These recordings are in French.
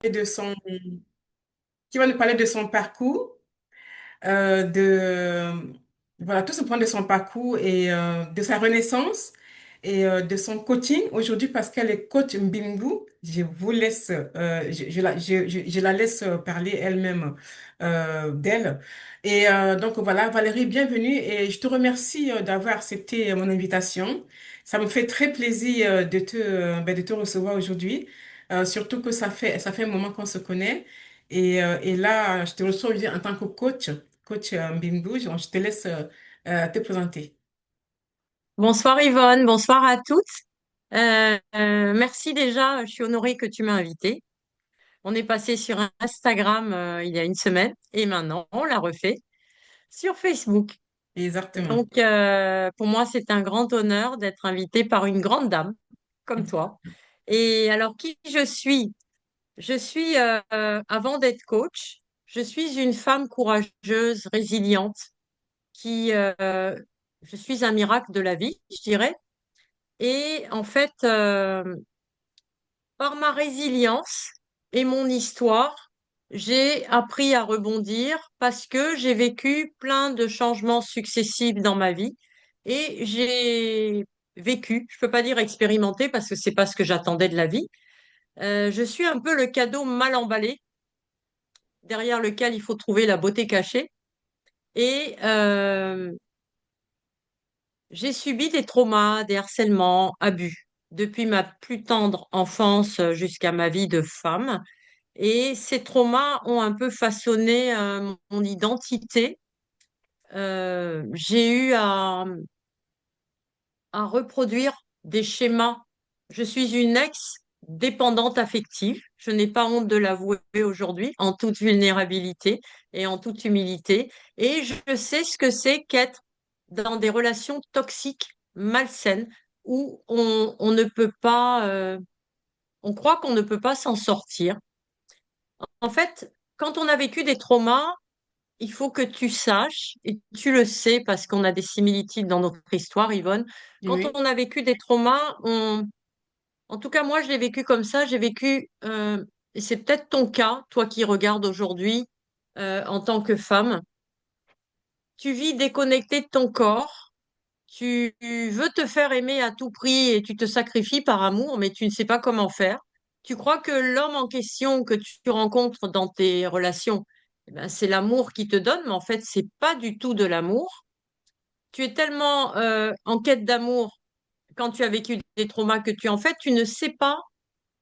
Et de son, qui va nous parler de son parcours, voilà, tout simplement de son parcours et de sa renaissance et de son coaching aujourd'hui parce qu'elle est coach Mbingu. Je vous laisse, je la laisse parler elle-même d'elle. Et donc voilà, Valérie, bienvenue et je te remercie d'avoir accepté mon invitation. Ça me fait très plaisir de te recevoir aujourd'hui, surtout que ça fait un moment qu'on se connaît. Et là, je te reçois aujourd'hui en tant que coach Mbingu. Je te laisse te présenter. Bonsoir Yvonne, bonsoir à toutes. Merci déjà, je suis honorée que tu m'as invitée. On est passé sur Instagram il y a une semaine et maintenant on l'a refait sur Facebook. Exactement. Donc pour moi c'est un grand honneur d'être invitée par une grande dame comme toi. Et alors qui je suis? Je suis, avant d'être coach, je suis une femme courageuse, résiliente, qui, je suis un miracle de la vie, je dirais. Et en fait, par ma résilience et mon histoire, j'ai appris à rebondir parce que j'ai vécu plein de changements successifs dans ma vie et j'ai vécu, je peux pas dire expérimenté parce que c'est pas ce que j'attendais de la vie. Je suis un peu le cadeau mal emballé derrière lequel il faut trouver la beauté cachée et j'ai subi des traumas, des harcèlements, abus depuis ma plus tendre enfance jusqu'à ma vie de femme. Et ces traumas ont un peu façonné mon identité. J'ai eu à reproduire des schémas. Je suis une ex-dépendante affective. Je n'ai pas honte de l'avouer aujourd'hui, en toute vulnérabilité et en toute humilité. Et je sais ce que c'est qu'être dans des relations toxiques, malsaines, où on ne peut pas, on croit qu'on ne peut pas s'en sortir. En fait, quand on a vécu des traumas, il faut que tu saches, et tu le sais parce qu'on a des similitudes dans notre histoire, Yvonne, quand Oui, on a vécu des traumas, en tout cas moi je l'ai vécu comme ça, j'ai vécu, et c'est peut-être ton cas, toi qui regardes aujourd'hui en tant que femme, tu vis déconnecté de ton corps, tu veux te faire aimer à tout prix et tu te sacrifies par amour, mais tu ne sais pas comment faire. Tu crois que l'homme en question que tu rencontres dans tes relations, eh ben, c'est l'amour qui te donne, mais en fait, c'est pas du tout de l'amour. Tu es tellement en quête d'amour quand tu as vécu des traumas que en fait, tu ne sais pas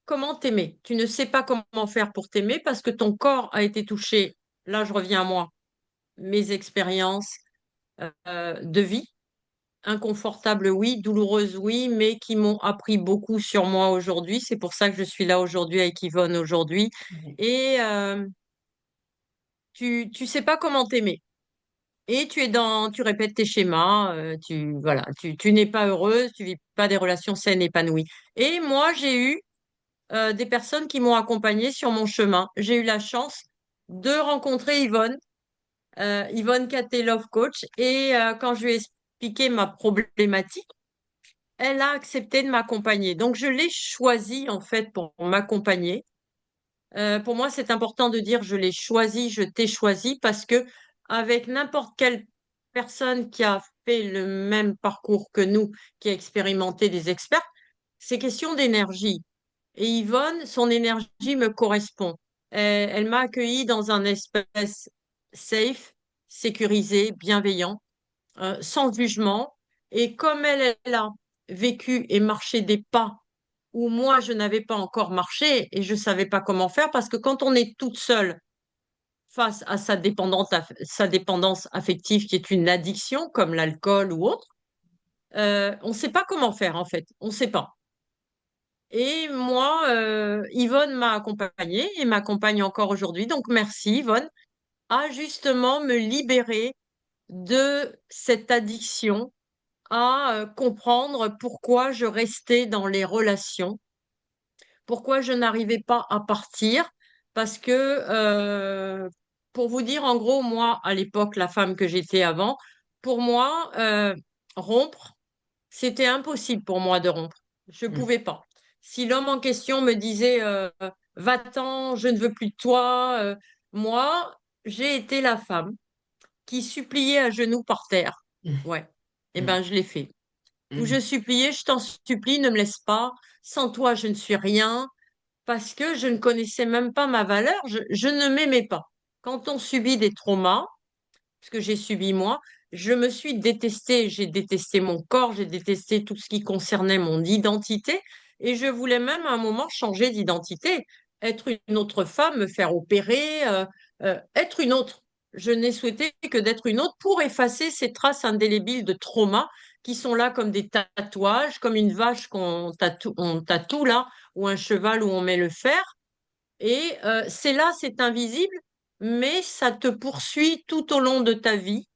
comment t'aimer. Tu ne sais pas comment faire pour t'aimer parce que ton corps a été touché. Là, je reviens à moi, mes expériences de vie inconfortables, oui, douloureuses, oui, mais qui m'ont appris beaucoup sur moi aujourd'hui. C'est pour ça que je suis là aujourd'hui avec Yvonne aujourd'hui. oui, Et tu sais pas comment t'aimer. Et tu répètes tes schémas, voilà, tu n'es pas heureuse, tu vis pas des relations saines, épanouies. Et moi, j'ai eu des personnes qui m'ont accompagnée sur mon chemin. J'ai eu la chance de rencontrer Yvonne, Yvonne Caté, Love Coach. Et quand je lui ai expliqué ma problématique, elle a accepté de m'accompagner. Donc, je l'ai choisie, en fait, pour m'accompagner. Pour moi, c'est important de dire je l'ai choisi, je t'ai choisi, parce que avec n'importe quelle personne qui a fait le même parcours que nous, qui a expérimenté des experts, c'est question d'énergie. Et Yvonne, son énergie me correspond. Elle m'a accueillie dans un espace safe, sécurisé, bienveillant, sans jugement. Et comme elle a vécu et marché des pas où moi, je n'avais pas encore marché et je ne savais pas comment faire, parce que quand on est toute seule face à sa dépendance affective, qui est une addiction, comme l'alcool ou autre, on ne sait pas comment faire, en fait. On ne sait pas. Et moi, Yvonne m'a accompagnée et m'accompagne encore aujourd'hui. Donc, merci, Yvonne, à justement me libérer de cette addiction, à comprendre pourquoi je restais dans les relations, pourquoi je n'arrivais pas à partir. Parce que, pour vous dire, en gros, moi, à l'époque, la femme que j'étais avant, pour moi, rompre, c'était impossible pour moi de rompre. Je oui, pouvais pas. Si l'homme en question me disait, va-t'en, je ne veux plus de toi. Moi, j'ai été la femme qui suppliait à genoux par terre. Ouais, eh Mm, ben, je l'ai fait. Où je mm, suppliais, je t'en supplie, ne me laisse pas. Sans toi, je ne suis rien parce que je ne connaissais même pas ma valeur. Je ne m'aimais pas. Quand on subit des traumas, ce que j'ai subi moi, je me suis détestée. J'ai détesté mon corps, j'ai détesté tout ce qui concernait mon identité et je voulais même à un moment changer d'identité, être une autre femme, me faire opérer, être une autre. Je n'ai souhaité que d'être une autre pour effacer ces traces indélébiles de trauma qui sont là comme des tatouages, comme une vache on tatoue là, ou un cheval où on met le fer. Et c'est là, c'est invisible, mais ça te poursuit tout au long de ta vie.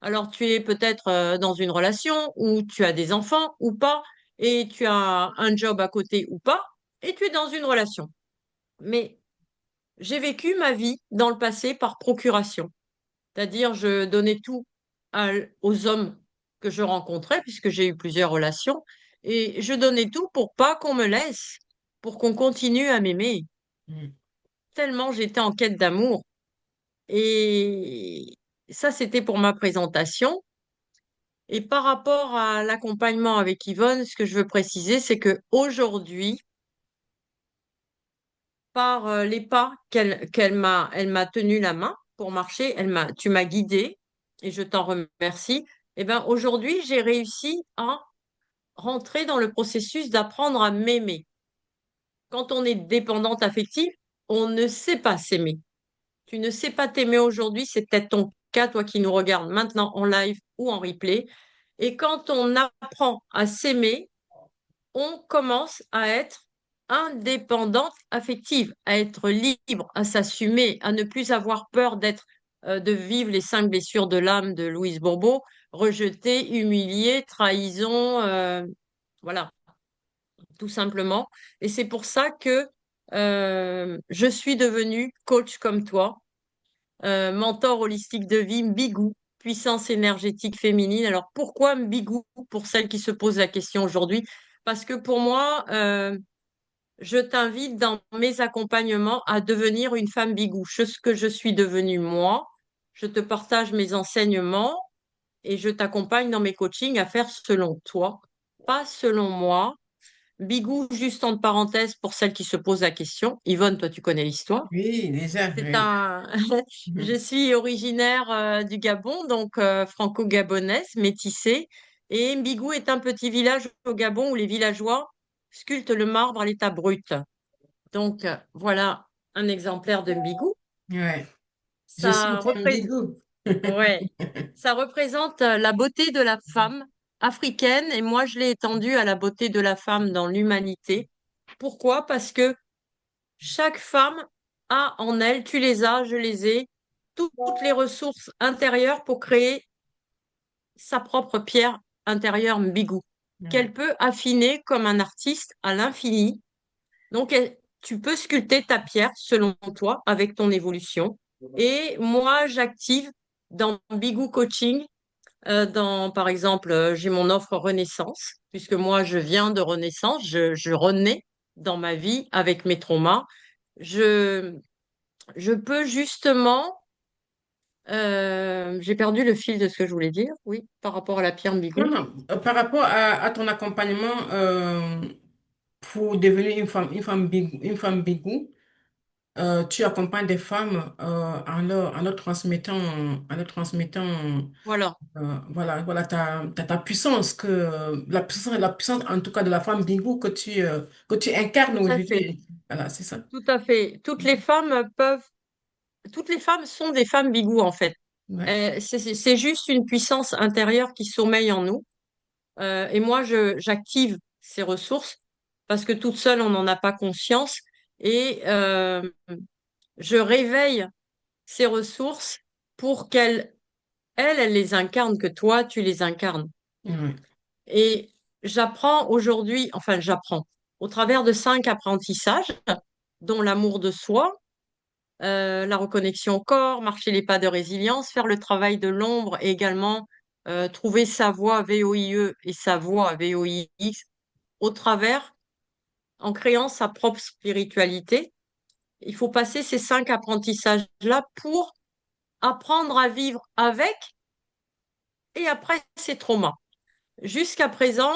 Alors, tu es peut-être dans une relation où tu as des enfants ou pas, et tu as un job à côté ou pas, et tu es dans une relation. Mais j'ai vécu ma vie dans le passé par procuration. C'est-à-dire, je donnais tout aux hommes que je rencontrais, puisque j'ai eu plusieurs relations, et je donnais tout pour pas qu'on me laisse, pour qu'on continue à m'aimer. mm. Tellement j'étais en quête d'amour. Et ça, c'était pour ma présentation. Et par rapport à l'accompagnement avec Yvonne, ce que je veux préciser, c'est que aujourd'hui, par les pas elle m'a tenu la main pour marcher, tu m'as guidée et je t'en remercie. Et ben aujourd'hui, j'ai réussi à rentrer dans le processus d'apprendre à m'aimer. Quand on est dépendante affective, on ne sait pas s'aimer. Tu ne sais pas t'aimer aujourd'hui, c'est peut-être ton cas, toi qui nous regardes maintenant en live ou en replay. Et quand on apprend à s'aimer, on commence à être indépendante affective, à être libre, à s'assumer, à ne plus avoir peur de vivre les 5 blessures de l'âme de Louise Bourbeau, rejetée, humiliée, trahison, voilà, tout simplement. Et c'est pour ça que je suis devenue coach comme toi, mentor holistique de vie, Mbigou, puissance énergétique féminine. Alors pourquoi Mbigou pour celles qui se posent la question aujourd'hui? Parce que pour moi, je t'invite dans mes accompagnements à devenir une femme Bigou, ce que je suis devenue moi. Je te partage mes enseignements et je t'accompagne dans mes coachings à faire selon toi, pas selon moi. Bigou, juste entre parenthèses pour celles qui se posent la question. Yvonne, toi, tu connais l'histoire. Oui, déjà, C'est oui. un. Je Mhm. suis originaire du Gabon, donc franco-gabonaise, métissée. Et Mbigou est un petit village au Gabon où les villageois sculptent le marbre à l'état brut. Donc voilà un exemplaire de Mbigou. Ouais. Je suis Ça Team représente, Bigou. ouais, ça représente la beauté de la femme africaine et moi je l'ai étendue à la beauté de la femme dans l'humanité. Pourquoi? Parce que chaque femme a en elle, tu les as, je les ai, toutes les ressources intérieures pour créer sa propre pierre intérieure Mbigou, Ouais. qu'elle peut affiner comme un artiste à l'infini. Donc, tu peux sculpter ta pierre selon toi avec ton évolution. Et moi, j'active dans Mbigou Coaching, par exemple, j'ai mon offre Renaissance, puisque moi, je viens de Renaissance, je renais dans ma vie avec mes traumas. Je, je peux justement, j'ai perdu le fil de ce que je voulais dire, oui, par rapport à la pierre Non, Mbigou. non. Par rapport à ton accompagnement pour devenir une femme Bigou, tu accompagnes des femmes en leur transmettant Voilà, voilà ta puissance, la puissance en tout cas de la femme Bigou que tu incarnes tout à fait, aujourd'hui. Voilà, c'est ça. tout à fait. Toutes les femmes sont des femmes Bigou en fait. Ouais. C'est juste une puissance intérieure qui sommeille en nous. Et moi, j'active ces ressources parce que toute seule, on n'en a pas conscience. Et je réveille ces ressources pour elles les incarnent, que toi, tu les incarnes. Ouais. Et j'apprends aujourd'hui, enfin, j'apprends au travers de 5 apprentissages, dont l'amour de soi, la reconnexion au corps, marcher les pas de résilience, faire le travail de l'ombre et également trouver sa voie VOIE et sa voie VOIX au travers, en créant sa propre spiritualité. Il faut passer ces 5 apprentissages-là pour apprendre à vivre avec et après ces traumas. Jusqu'à présent,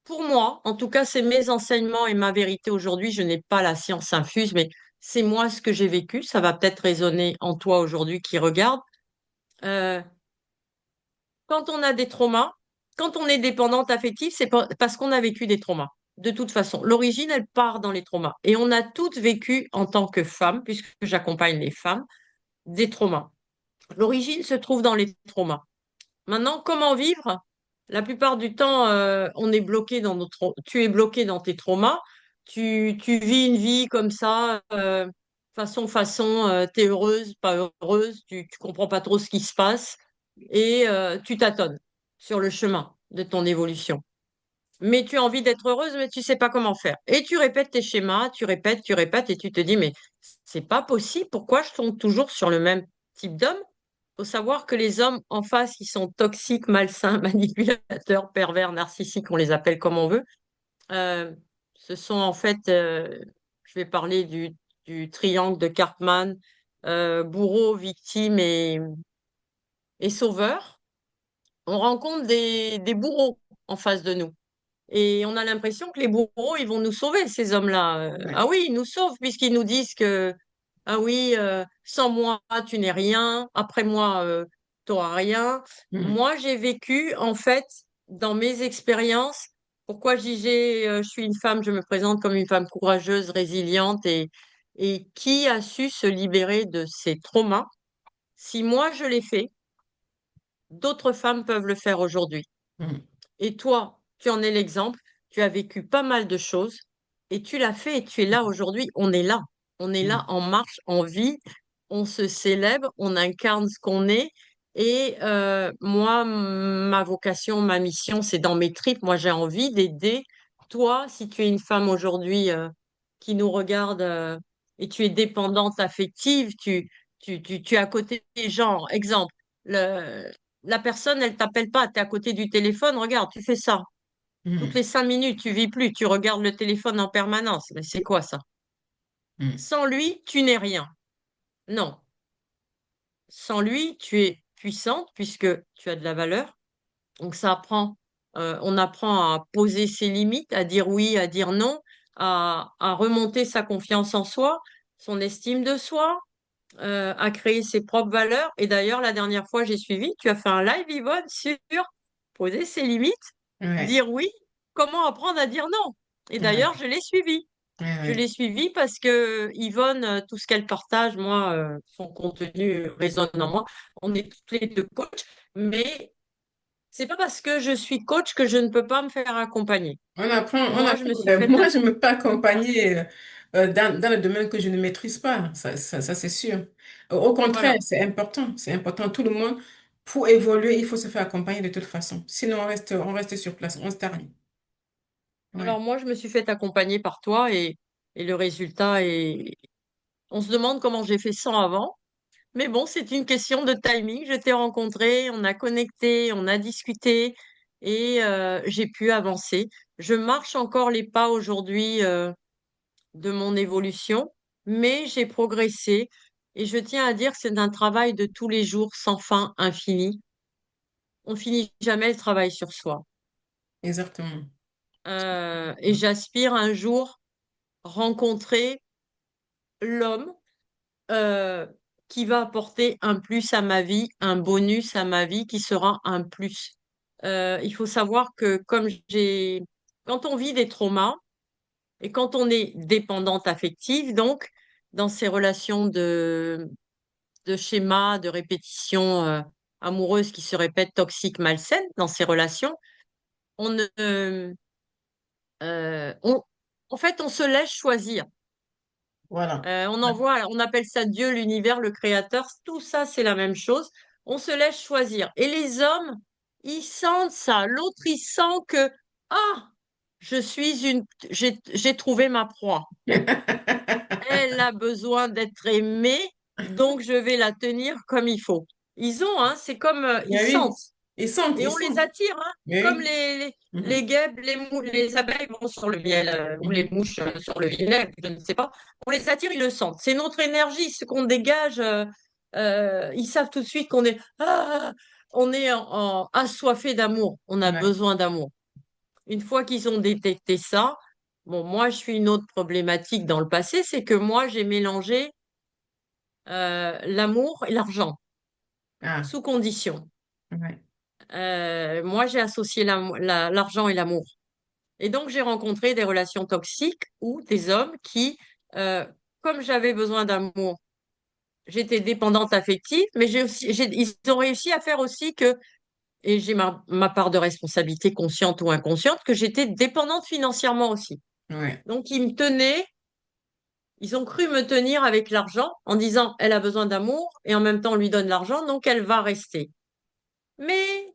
pour moi, en tout cas, c'est mes enseignements et ma vérité aujourd'hui. Je n'ai pas la science infuse, mais c'est moi ce que j'ai vécu. Ça va peut-être résonner en toi aujourd'hui qui regarde. Euh, Quand on a des traumas, quand on est dépendante affective, c'est parce qu'on a vécu des traumas. De toute façon, l'origine, elle part dans les traumas. Et on a toutes vécu en tant que femmes, puisque j'accompagne les femmes, des traumas. L'origine se trouve dans les traumas. Maintenant, comment vivre? La plupart du temps, on est bloqué dans tu es bloqué dans tes traumas. Tu vis une vie comme ça, façon, t'es heureuse, pas heureuse, tu comprends pas trop ce qui se passe et tu tâtonnes sur le chemin de ton évolution. Mais tu as envie d'être heureuse, mais tu sais pas comment faire. Et tu répètes tes schémas, tu répètes, et tu te dis, mais c'est pas possible. Pourquoi je tombe toujours sur le même type d'homme? Faut savoir que les hommes en face, ils sont toxiques, malsains, manipulateurs, pervers, narcissiques, on les appelle comme on veut. Euh, Ce sont en fait, je vais parler du triangle de Cartman, bourreau, victime et sauveur. On rencontre des bourreaux en face de nous. Et on a l'impression que les bourreaux, ils vont nous sauver, ces hommes-là. Ouais. Ah oui, ils nous sauvent puisqu'ils nous disent que, ah oui, sans moi, tu n'es rien. Après moi, tu n'auras rien. Mm. Moi, j'ai vécu, en fait, dans mes expériences, pourquoi je suis une femme, je me présente comme une femme courageuse, résiliente et qui a su se libérer de ces traumas. Si moi, je l'ai fait, d'autres femmes peuvent le faire aujourd'hui. Mm. Et toi, tu en es l'exemple, tu as vécu pas mal de choses et tu l'as fait et tu es là aujourd'hui. On est là. On est là Mm. en marche, en vie. On se célèbre, on incarne ce qu'on est. Et moi, ma vocation, ma mission, c'est dans mes tripes. Moi, j'ai envie d'aider. Toi, si tu es une femme aujourd'hui qui nous regarde et tu es dépendante affective, tu es à côté des gens. Exemple, la personne, elle t'appelle pas, tu es à côté du téléphone, regarde, tu fais ça. Toutes Mm. les 5 minutes, tu vis plus, tu regardes le téléphone en permanence. Mais c'est quoi ça? Mm. Sans lui, tu n'es rien. Non. Sans lui, tu es puissante puisque tu as de la valeur. Donc on apprend à poser ses limites, à dire oui, à dire non, à remonter sa confiance en soi, son estime de soi, à créer ses propres valeurs. Et d'ailleurs, la dernière fois, j'ai suivi, tu as fait un live, Yvonne, sur poser ses limites, Ouais. dire oui, comment apprendre à dire non. Et Ouais. d'ailleurs, je l'ai suivi. Ouais. Je Ouais. l'ai suivi parce que Yvonne, tout ce qu'elle partage, moi, son contenu résonne en moi. On est toutes les deux coachs, mais c'est pas parce que je suis coach que je ne peux pas me faire accompagner. On Moi, je apprend. me suis Mais faite. moi, je ne me peux pas accompagner dans le domaine que je ne maîtrise pas. Ça, c'est sûr. Au contraire, Voilà. c'est important. C'est important. Tout le monde, pour évoluer, il faut se faire accompagner de toute façon. Sinon, on reste sur place, on stagne. Ouais. Alors moi, je me suis fait accompagner par toi et le résultat est. On se demande comment j'ai fait sans avant. Mais bon, c'est une question de timing. Je t'ai rencontré, on a connecté, on a discuté et j'ai pu avancer. Je marche encore les pas aujourd'hui de mon évolution, mais j'ai progressé et je tiens à dire que c'est un travail de tous les jours sans fin, infini. On finit jamais le travail sur soi. Exactement. Et j'aspire un jour rencontrer l'homme euh, qui va apporter un plus à ma vie, un bonus à ma vie qui sera un plus. Il faut savoir que quand on vit des traumas et quand on est dépendante affective, donc dans ces relations de schémas, de répétitions amoureuses qui se répètent toxiques, malsaines dans ces relations, on ne, on, en fait, on se laisse choisir. Voilà. On appelle ça Dieu, l'univers, le créateur. Tout ça, c'est la même chose. On se laisse choisir. Et les hommes, ils sentent ça. L'autre, il sent que, ah, j'ai trouvé ma proie. Elle a besoin d'être aimée, donc je vais la tenir comme il faut. Ils ont, hein, c'est comme, ils Mais oui, sentent. Et on Ils les sentent. attire, hein, comme Oui. les Mhm. guêpes, les abeilles vont sur le miel, ou les Mhm. mouches sur le miel, je ne sais pas. On les attire, ils le sentent. C'est notre énergie, ce qu'on dégage. Ils savent tout de suite qu'on est, on est assoiffé d'amour. On a Ouais. besoin d'amour. Une fois qu'ils ont détecté ça, bon, moi, je suis une autre problématique dans le passé, c'est que moi, j'ai mélangé l'amour et l'argent, Ah, sous condition. ouais. Moi, j'ai associé l'argent et l'amour. Et donc, j'ai rencontré des relations toxiques ou des hommes qui, euh, comme j'avais besoin d'amour, j'étais dépendante affective, mais ils ont réussi à faire aussi que, et j'ai ma part de responsabilité consciente ou inconsciente, que j'étais dépendante financièrement aussi. Ouais. Donc, ils ont cru me tenir avec l'argent en disant, elle a besoin d'amour, et en même temps, on lui donne l'argent, donc elle va rester. Mais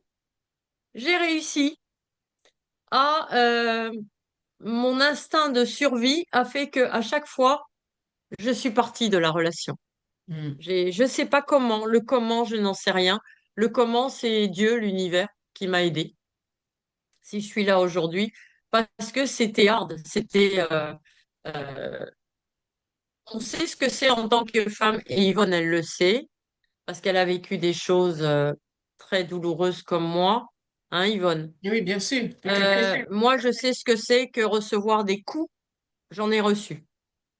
j'ai réussi mon instinct de survie a fait que à chaque fois, je suis partie de la relation. Mhm. Je sais pas comment. Le comment, je n'en sais rien. Le comment, c'est Dieu, l'univers, qui m'a aidée. Si je suis là aujourd'hui, parce que c'était hard. Euh, on sait ce que c'est en tant que femme, et Yvonne, elle le sait, parce qu'elle a vécu des choses très douloureuses comme moi. Hein, Yvonne? Oui, bien sûr, tout à fait. Moi, je sais ce que c'est que recevoir des coups. J'en ai reçu.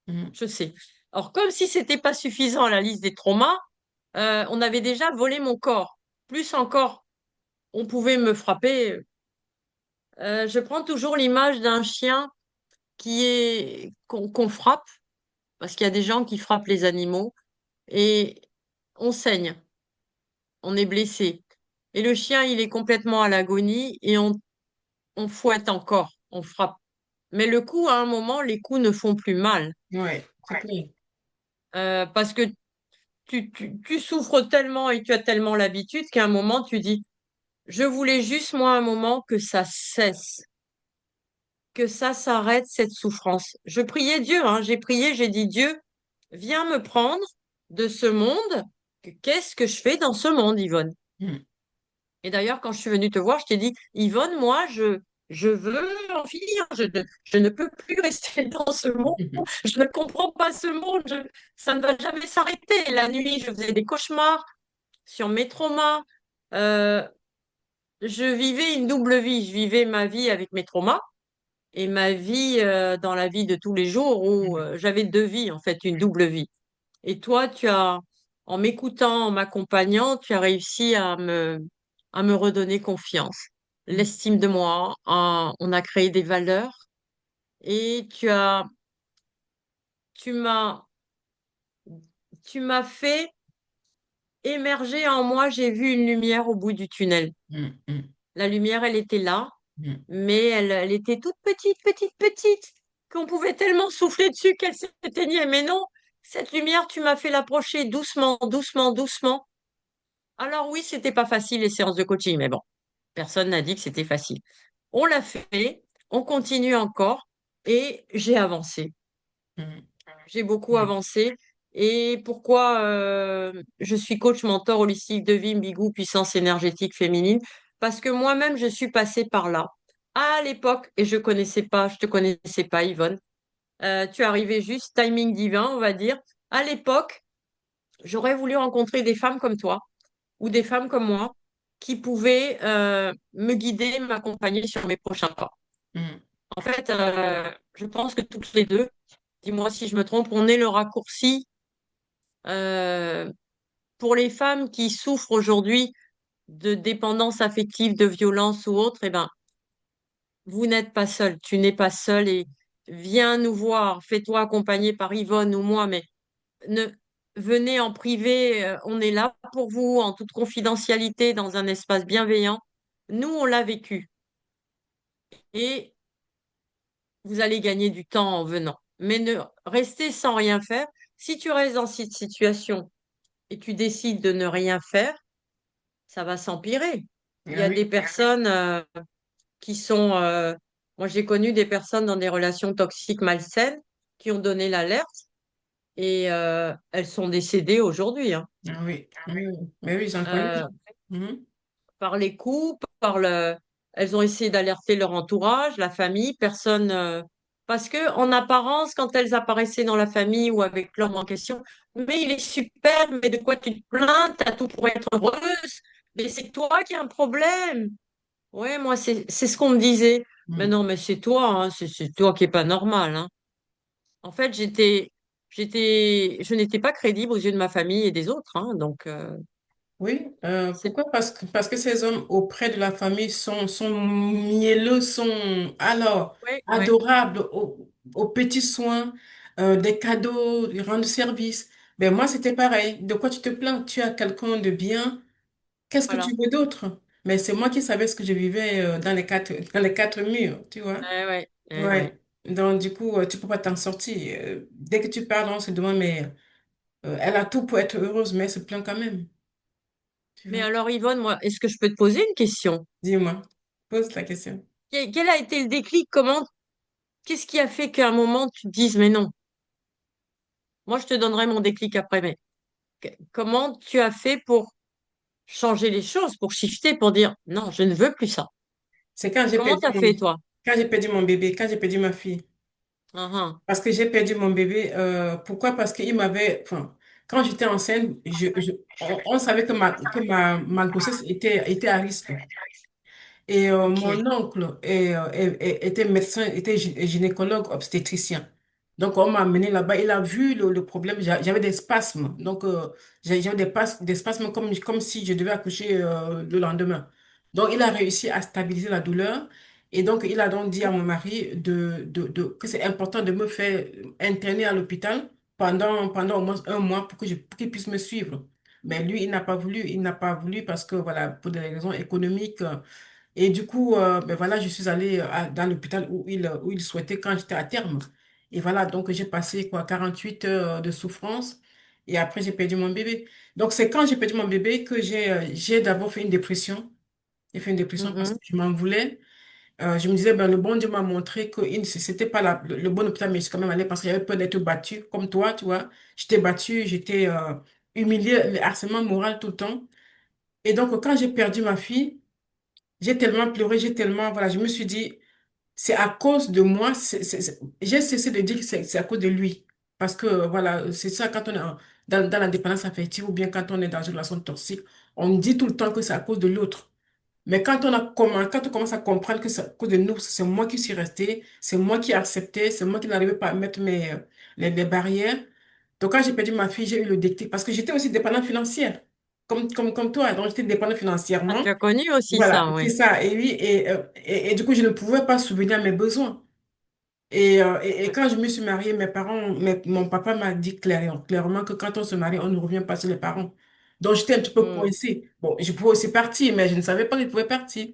Mhm. Je sais. Alors, comme si c'était pas suffisant la liste des traumas, on avait déjà volé mon corps. Plus encore, on pouvait me frapper. Je prends toujours l'image d'un chien qu'on frappe, parce qu'il y a des gens qui frappent les animaux, et on saigne, on est blessé. Et le chien, il est complètement à l'agonie, et on fouette encore, on frappe. Mais le coup, à un moment, les coups ne font plus mal. Ouais, c'est clair. Parce que tu souffres tellement et tu as tellement l'habitude qu'à un moment, tu dis, je voulais juste, moi, un moment que ça cesse, que ça s'arrête, cette souffrance. Je priais Dieu, hein, j'ai prié, j'ai dit, Dieu, viens me prendre de ce monde. Qu'est-ce que je fais dans ce monde, Yvonne? Mhm. Et d'ailleurs, quand je suis venue te voir, je t'ai dit, Yvonne, moi, je veux en finir. Je ne peux plus rester dans ce monde. Mhm. Je ne comprends pas ce monde. Ça ne va jamais s'arrêter. La nuit, je faisais des cauchemars sur mes traumas. Euh, je vivais une double vie. Je vivais ma vie avec mes traumas et ma vie dans la vie de tous les jours où Mhm. j'avais deux vies, en fait, une double vie. Et toi, en m'écoutant, en m'accompagnant, tu as réussi à me redonner confiance, Mhm. l'estime de moi. On a créé des valeurs et tu m'as, tu m'as fait émerger en moi. J'ai vu une lumière au bout du tunnel. Mhm. La lumière, elle était là, Mhm. mais elle était toute petite, petite, petite, qu'on pouvait tellement souffler dessus qu'elle s'éteignait. Mais non, cette lumière, tu m'as fait l'approcher doucement, doucement, doucement. Alors oui, c'était pas facile les séances de coaching, mais bon, personne n'a dit que c'était facile. On l'a fait, on continue encore, et j'ai avancé. Mhm. J'ai beaucoup Ouais. avancé. Et pourquoi je suis coach mentor holistique de vie, Mbigou, puissance énergétique féminine? Parce que moi-même, je suis passée par là. À l'époque, et je te connaissais pas, Yvonne. Tu arrivais juste, timing divin, on va dire. À l'époque, j'aurais voulu rencontrer des femmes comme toi ou des femmes comme moi qui pouvaient me guider, m'accompagner sur mes prochains pas. Mhm. En fait, je pense que toutes les deux, dis-moi si je me trompe, on est le raccourci euh, pour les femmes qui souffrent aujourd'hui de dépendance affective, de violence ou autre. Eh ben, vous n'êtes pas seul, tu n'es pas seul et viens nous voir, fais-toi accompagner par Yvonne ou moi, mais ne venez en privé, on est là pour vous en toute confidentialité dans un espace bienveillant. Nous, on l'a vécu et vous allez gagner du temps en venant. Mais ne restez sans rien faire. Si tu restes dans cette situation et tu décides de ne rien faire, ça va s'empirer. Il y Ah a des oui. personnes qui sont... moi, j'ai connu des personnes dans des relations toxiques malsaines qui ont donné l'alerte et elles sont décédées aujourd'hui, hein. Ah oui. Oui. Mais oui, j'en connais. Euh, Mhm. par les coups, elles ont essayé d'alerter leur entourage, la famille, personne, parce que en apparence, quand elles apparaissaient dans la famille ou avec l'homme en question, mais il est super, mais de quoi tu te plains? T'as tout pour être heureuse, mais c'est toi qui as un problème. Ouais, moi, c'est ce qu'on me disait. Mais Mm. non, mais c'est toi, hein, c'est toi qui est pas normal, hein. En fait, je n'étais pas crédible aux yeux de ma famille et des autres, hein, donc, Oui, c'est, pourquoi? Parce que ces hommes auprès de la famille sont mielleux, sont alors ouais, ouais, adorables aux petits soins, des cadeaux, ils rendent service. Ben moi, c'était pareil. De quoi tu te plains? Tu as quelqu'un de bien. Qu'est-ce que tu voilà. veux d'autre? Mais c'est moi qui savais ce que je vivais dans les quatre murs, tu vois? Ouais, ouais, ouais. Ouais. Donc, du coup, tu peux pas t'en sortir. Dès que tu parles, on se demande, mais elle a tout pour être heureuse, mais elle se plaint quand même. Tu Mais vois? alors, Yvonne, moi, est-ce que je peux te poser une question? Dis-moi, pose la question. Quel a été le déclic? Qu'est-ce qui a fait qu'à un moment, tu te dises, mais non, moi, je te donnerai mon déclic après, mais comment tu as fait pour changer les choses, pour shifter, pour dire, non, je ne veux plus ça? C'est Comment t'as fait, toi? quand j'ai perdu mon bébé, quand j'ai perdu ma fille. Ah, ah. Parce que j'ai perdu mon bébé. Pourquoi? Parce qu'il m'avait, enfin, quand j'étais enceinte, on savait que ma grossesse était à risque. Et Ok. mon oncle était médecin, était gynécologue obstétricien. Donc, on m'a amené là-bas. Il a vu le problème. J'avais des spasmes. Donc, j'avais des spasmes comme si je devais accoucher le lendemain. Donc, il a réussi à stabiliser la douleur. Et donc, il a donc dit à mon mari que c'est important de me faire interner à l'hôpital pendant au moins un mois pour qu'il puisse me suivre. Mais lui, il n'a pas voulu. Il n'a pas voulu parce que, voilà, pour des raisons économiques. Et du coup, ben voilà, je suis allée dans l'hôpital où il souhaitait quand j'étais à terme. Et voilà, donc j'ai passé quoi, 48 heures de souffrance et après j'ai perdu mon bébé. Donc c'est quand j'ai perdu mon bébé que j'ai d'abord fait une dépression. J'ai fait une dépression parce que Mhm. je m'en voulais. Je me disais, ben, le bon Dieu m'a montré que c'était pas le bon hôpital, mais je suis quand même allée parce que j'avais peur d'être battue, comme toi, tu vois. J'étais battue, j'étais humiliée, le harcèlement moral tout le temps. Et donc, quand j'ai perdu ma fille, j'ai tellement pleuré, voilà, je me suis dit, c'est à cause de moi, j'ai cessé de dire que c'est à cause de lui. Parce que, voilà, c'est ça, quand on est dans la dépendance affective ou bien quand on est dans une relation toxique, on dit tout le temps que c'est à cause de l'autre. Mais quand on commence à comprendre que c'est à cause de nous, c'est moi qui suis restée, c'est moi qui ai accepté, c'est moi qui n'arrivais pas à mettre les barrières. Donc, quand j'ai perdu ma fille, j'ai eu le déclic parce que j'étais aussi dépendante financière, comme toi. Donc, j'étais dépendante Ah, financièrement. tu as connu aussi Voilà, ça, c'est oui. ça. Et oui, et du coup, je ne pouvais pas subvenir à mes besoins. Et quand je me suis mariée, mon papa m'a dit clairement que quand on se marie, on ne revient pas chez les parents. Donc, j'étais un petit peu Mm. coincée. Bon, je pouvais aussi partir, mais je ne savais pas que je pouvais partir.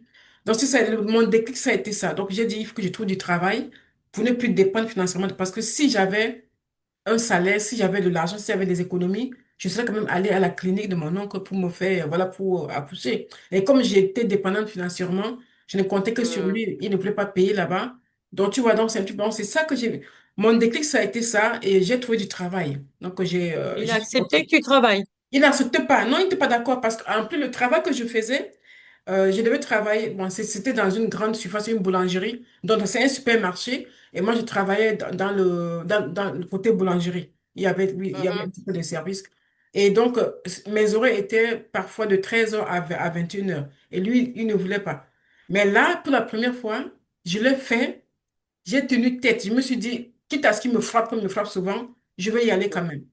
Donc, c'est ça, mon déclic, ça a été ça. Donc, j'ai dit, il faut que je trouve du travail pour ne plus dépendre financièrement. Parce que si j'avais un salaire, si j'avais de l'argent, si j'avais des économies, je serais quand même allée à la clinique de mon oncle pour me faire, voilà, pour accoucher. Et comme j'étais dépendante financièrement, je ne comptais que sur Mm. lui. Il ne voulait pas payer là-bas. Donc, tu vois, donc c'est un petit peu, donc, c'est ça que j'ai, mon déclic, ça a été ça, et j'ai trouvé du travail. Donc, Il a je suis accepté OK. que tu travailles. Il n'accepte pas. Non, il n'était pas d'accord parce qu'en plus, le travail que je faisais, je devais travailler. Bon, c'était dans une grande surface, une boulangerie. Donc, c'est un supermarché. Et moi, je travaillais dans le côté boulangerie. Il y avait un Mhm. petit peu de service. Et donc, mes horaires étaient parfois de 13h à 21h. Et lui, il ne voulait pas. Mais là, pour la première fois, je l'ai fait. J'ai tenu tête. Je me suis dit, quitte à ce qu'il me frappe, comme il me frappe souvent, je vais y aller quand même.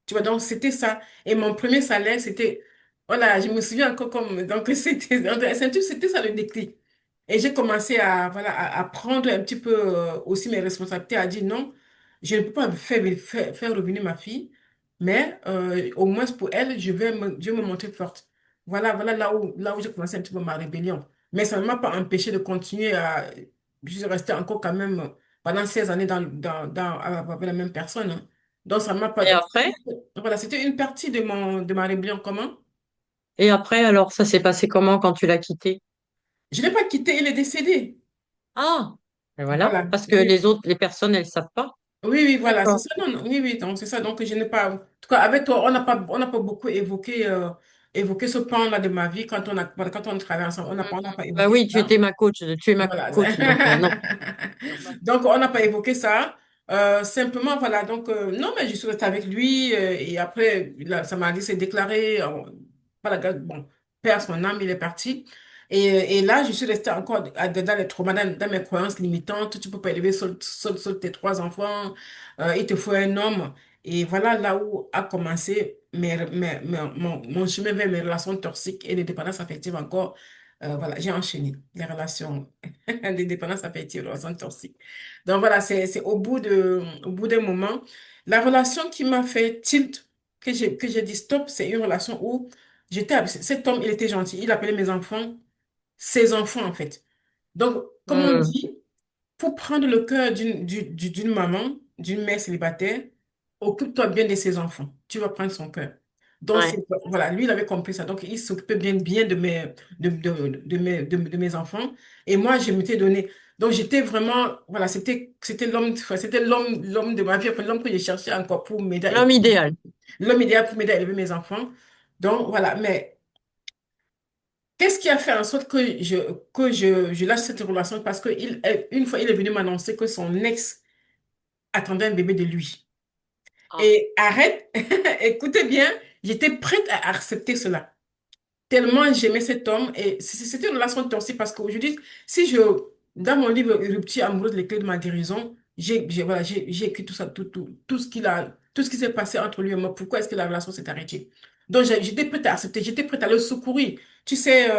Tu vois, donc c'était ça. Et mon premier salaire, c'était, voilà, je me souviens encore comme, donc c'était ça le déclic. Et j'ai commencé voilà, à prendre un petit peu aussi mes responsabilités, à dire non, je ne peux pas faire revenir ma fille, mais au moins pour elle, je vais me montrer forte. Voilà là où j'ai commencé un petit peu ma rébellion. Mais ça ne m'a pas empêché de continuer je suis restée encore quand même pendant 16 années avec la même personne, hein. Donc, ça m'a pas. Et Donc, après? voilà, c'était une partie de ma rébellion. Comment? Et après, alors, ça s'est passé comment quand tu l'as quitté? Je ne l'ai pas quitté, il est décédé. Ah, ben voilà. Voilà. Parce que Oui, les personnes, elles savent pas. oui, voilà, c'est D'accord. ça. Non, non, oui, oui, donc c'est ça. Donc, je n'ai pas. En tout cas, avec toi, on n'a pas beaucoup évoqué. évoqué ce pan-là de ma vie quand on travaille ensemble. On n'a pas Bah évoqué oui, ça. tu es ma Voilà. coach, donc non. Non, pas- Donc, on n'a pas évoqué ça. Simplement, voilà. Donc, non, mais je suis restée avec lui. Et après, ça m'a dit, c'est déclaré. Voilà, bon, père son âme, il est parti. Et là, je suis restée encore dans les traumas, dans mes croyances limitantes. Tu peux pas élever seul tes trois enfants. Il te faut un homme. Et voilà là où a commencé mon chemin vers mes relations toxiques et les dépendances affectives encore. Voilà, j'ai enchaîné les relations des dépendances affectives, les relations toxiques. Donc voilà, c'est au bout d'un moment, la relation qui m'a fait tilt, que j'ai dit stop, c'est une relation où cet homme, il était gentil. Il appelait mes enfants ses enfants, en fait. Donc, comme on Hmm, dit, pour prendre le cœur d'une maman, d'une mère célibataire, occupe-toi bien de ses enfants. Tu vas prendre son cœur. Donc, ouais. voilà, lui, il avait compris ça. Donc, il s'occupait bien de mes enfants. Et moi, je m'étais donné. Donc, j'étais vraiment, voilà, l'homme de ma vie, enfin, l'homme que je cherchais encore pour m'aider L'homme idéal. l'homme idéal pour m'aider à élever mes enfants. Donc, voilà. Mais qu'est-ce qui a fait en sorte je lâche cette relation? Parce que une fois, il est venu m'annoncer que son ex attendait un bébé de lui. Ah, Et arrête, écoutez bien, j'étais prête à accepter cela. Tellement j'aimais cet homme et c'était une relation toxique parce qu'aujourd'hui, si je, dans mon livre Rupture amoureuse, les clés de ma guérison, voilà, j'ai écrit tout ça, tout ce qui s'est passé entre lui et moi, pourquoi est-ce que la relation s'est arrêtée. Donc j'étais prête à accepter, j'étais prête à le secourir. Tu sais,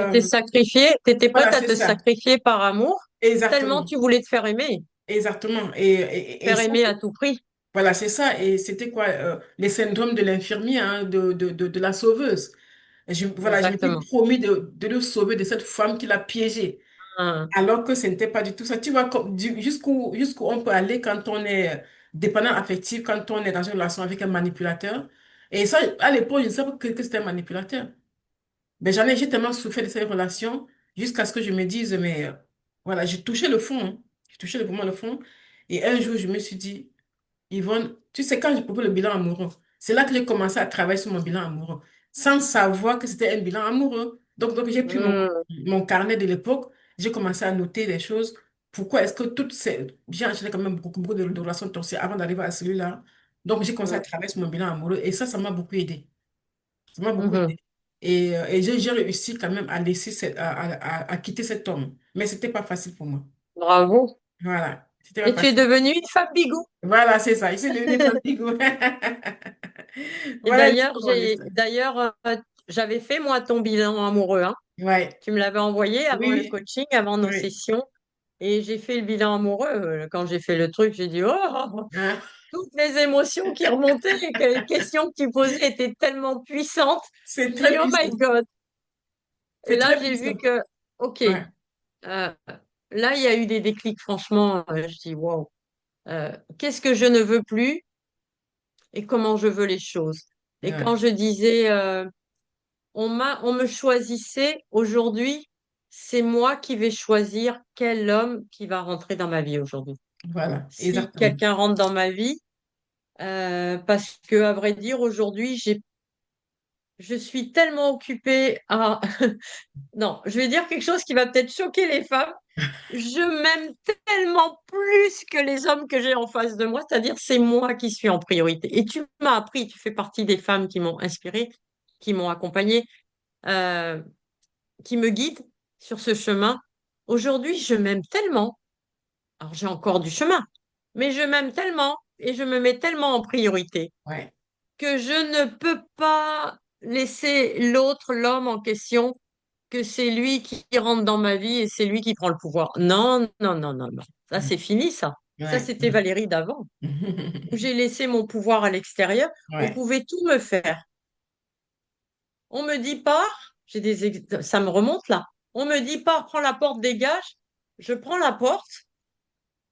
t'étais voilà, prête à c'est te ça. sacrifier par amour, tellement Exactement. tu voulais te Exactement. faire aimer à tout prix. voilà, c'est ça. Et c'était quoi? Les syndromes de l'infirmière, hein, de la sauveuse. Voilà, je m'étais Exactement. promis de le sauver de cette femme qui l'a piégé. Ah, Alors que ce n'était pas du tout ça. Tu vois, jusqu'où on peut aller quand on est dépendant affectif, quand on est dans une relation avec un manipulateur. Et ça, à l'époque, je ne savais pas que c'était un manipulateur. Mais j'ai tellement souffert de cette relation jusqu'à ce que je me dise, mais voilà, j'ai touché le fond. Hein. J'ai touché vraiment le fond. Et un jour, je me suis dit, Yvonne, tu sais, quand j'ai propose le bilan amoureux, c'est là que j'ai commencé à travailler sur mon bilan amoureux, sans savoir que c'était un bilan amoureux. Donc j'ai pris hmm, mon carnet de l'époque, j'ai commencé à noter les choses. Pourquoi est-ce que toutes ces... J'ai enchaîné quand même beaucoup de relations toxiques avant d'arriver à celui-là. Donc j'ai commencé à hmm, travailler sur mon bilan amoureux et ça m'a beaucoup aidé. Ça m'a beaucoup mhm. aidé. Et j'ai réussi quand même à laisser à quitter cet homme. Mais c'était pas facile pour moi. Bravo. Voilà, c'était pas Et tu es facile. devenue une femme bigou. Voilà, c'est ça. Je suis devenue fatigue. Et Voilà un petit peu mon histoire. d'ailleurs, j'avais fait moi ton bilan amoureux, hein. Ouais. Tu me l'avais envoyé avant le Oui, coaching, avant nos oui. sessions. Et j'ai fait le bilan amoureux. Quand j'ai fait le truc, j'ai dit, oh, Hein, toutes les émotions qui remontaient, les questions que tu posais étaient tellement puissantes. c'est J'ai dit, très oh my puissant. God. Et C'est là, très j'ai puissant. vu que, OK, Ouais, là, il y a eu des déclics, franchement. Je dis, wow, qu'est-ce que je ne veux plus et comment je veux les choses. Et ouais. quand je disais, on me choisissait, aujourd'hui, c'est moi qui vais choisir quel homme qui va rentrer dans ma vie aujourd'hui. Voilà, Si exactement. quelqu'un rentre dans ma vie, parce que, à vrai dire, aujourd'hui, je suis tellement occupée à... Non, je vais dire quelque chose qui va peut-être choquer les femmes. Je m'aime tellement plus que les hommes que j'ai en face de moi, c'est-à-dire c'est moi qui suis en priorité. Et tu m'as appris, tu fais partie des femmes qui m'ont inspirée, qui m'ont accompagnée, euh, qui me guident sur ce chemin. Aujourd'hui, je m'aime tellement. Alors j'ai encore du chemin, mais je m'aime tellement et je me mets tellement en priorité Ouais, que je ne peux pas laisser l'autre, l'homme en question, que c'est lui qui rentre dans ma vie et c'est lui qui prend le pouvoir. Non, non, non, non, non. Ça, c'est fini, ça. Ça, ouais. c'était Valérie d'avant, où j'ai laissé mon pouvoir à l'extérieur. On Ouais, pouvait tout me faire. On me dit pas, ça me remonte là. On me dit pas, prends la porte, dégage. Je prends la porte,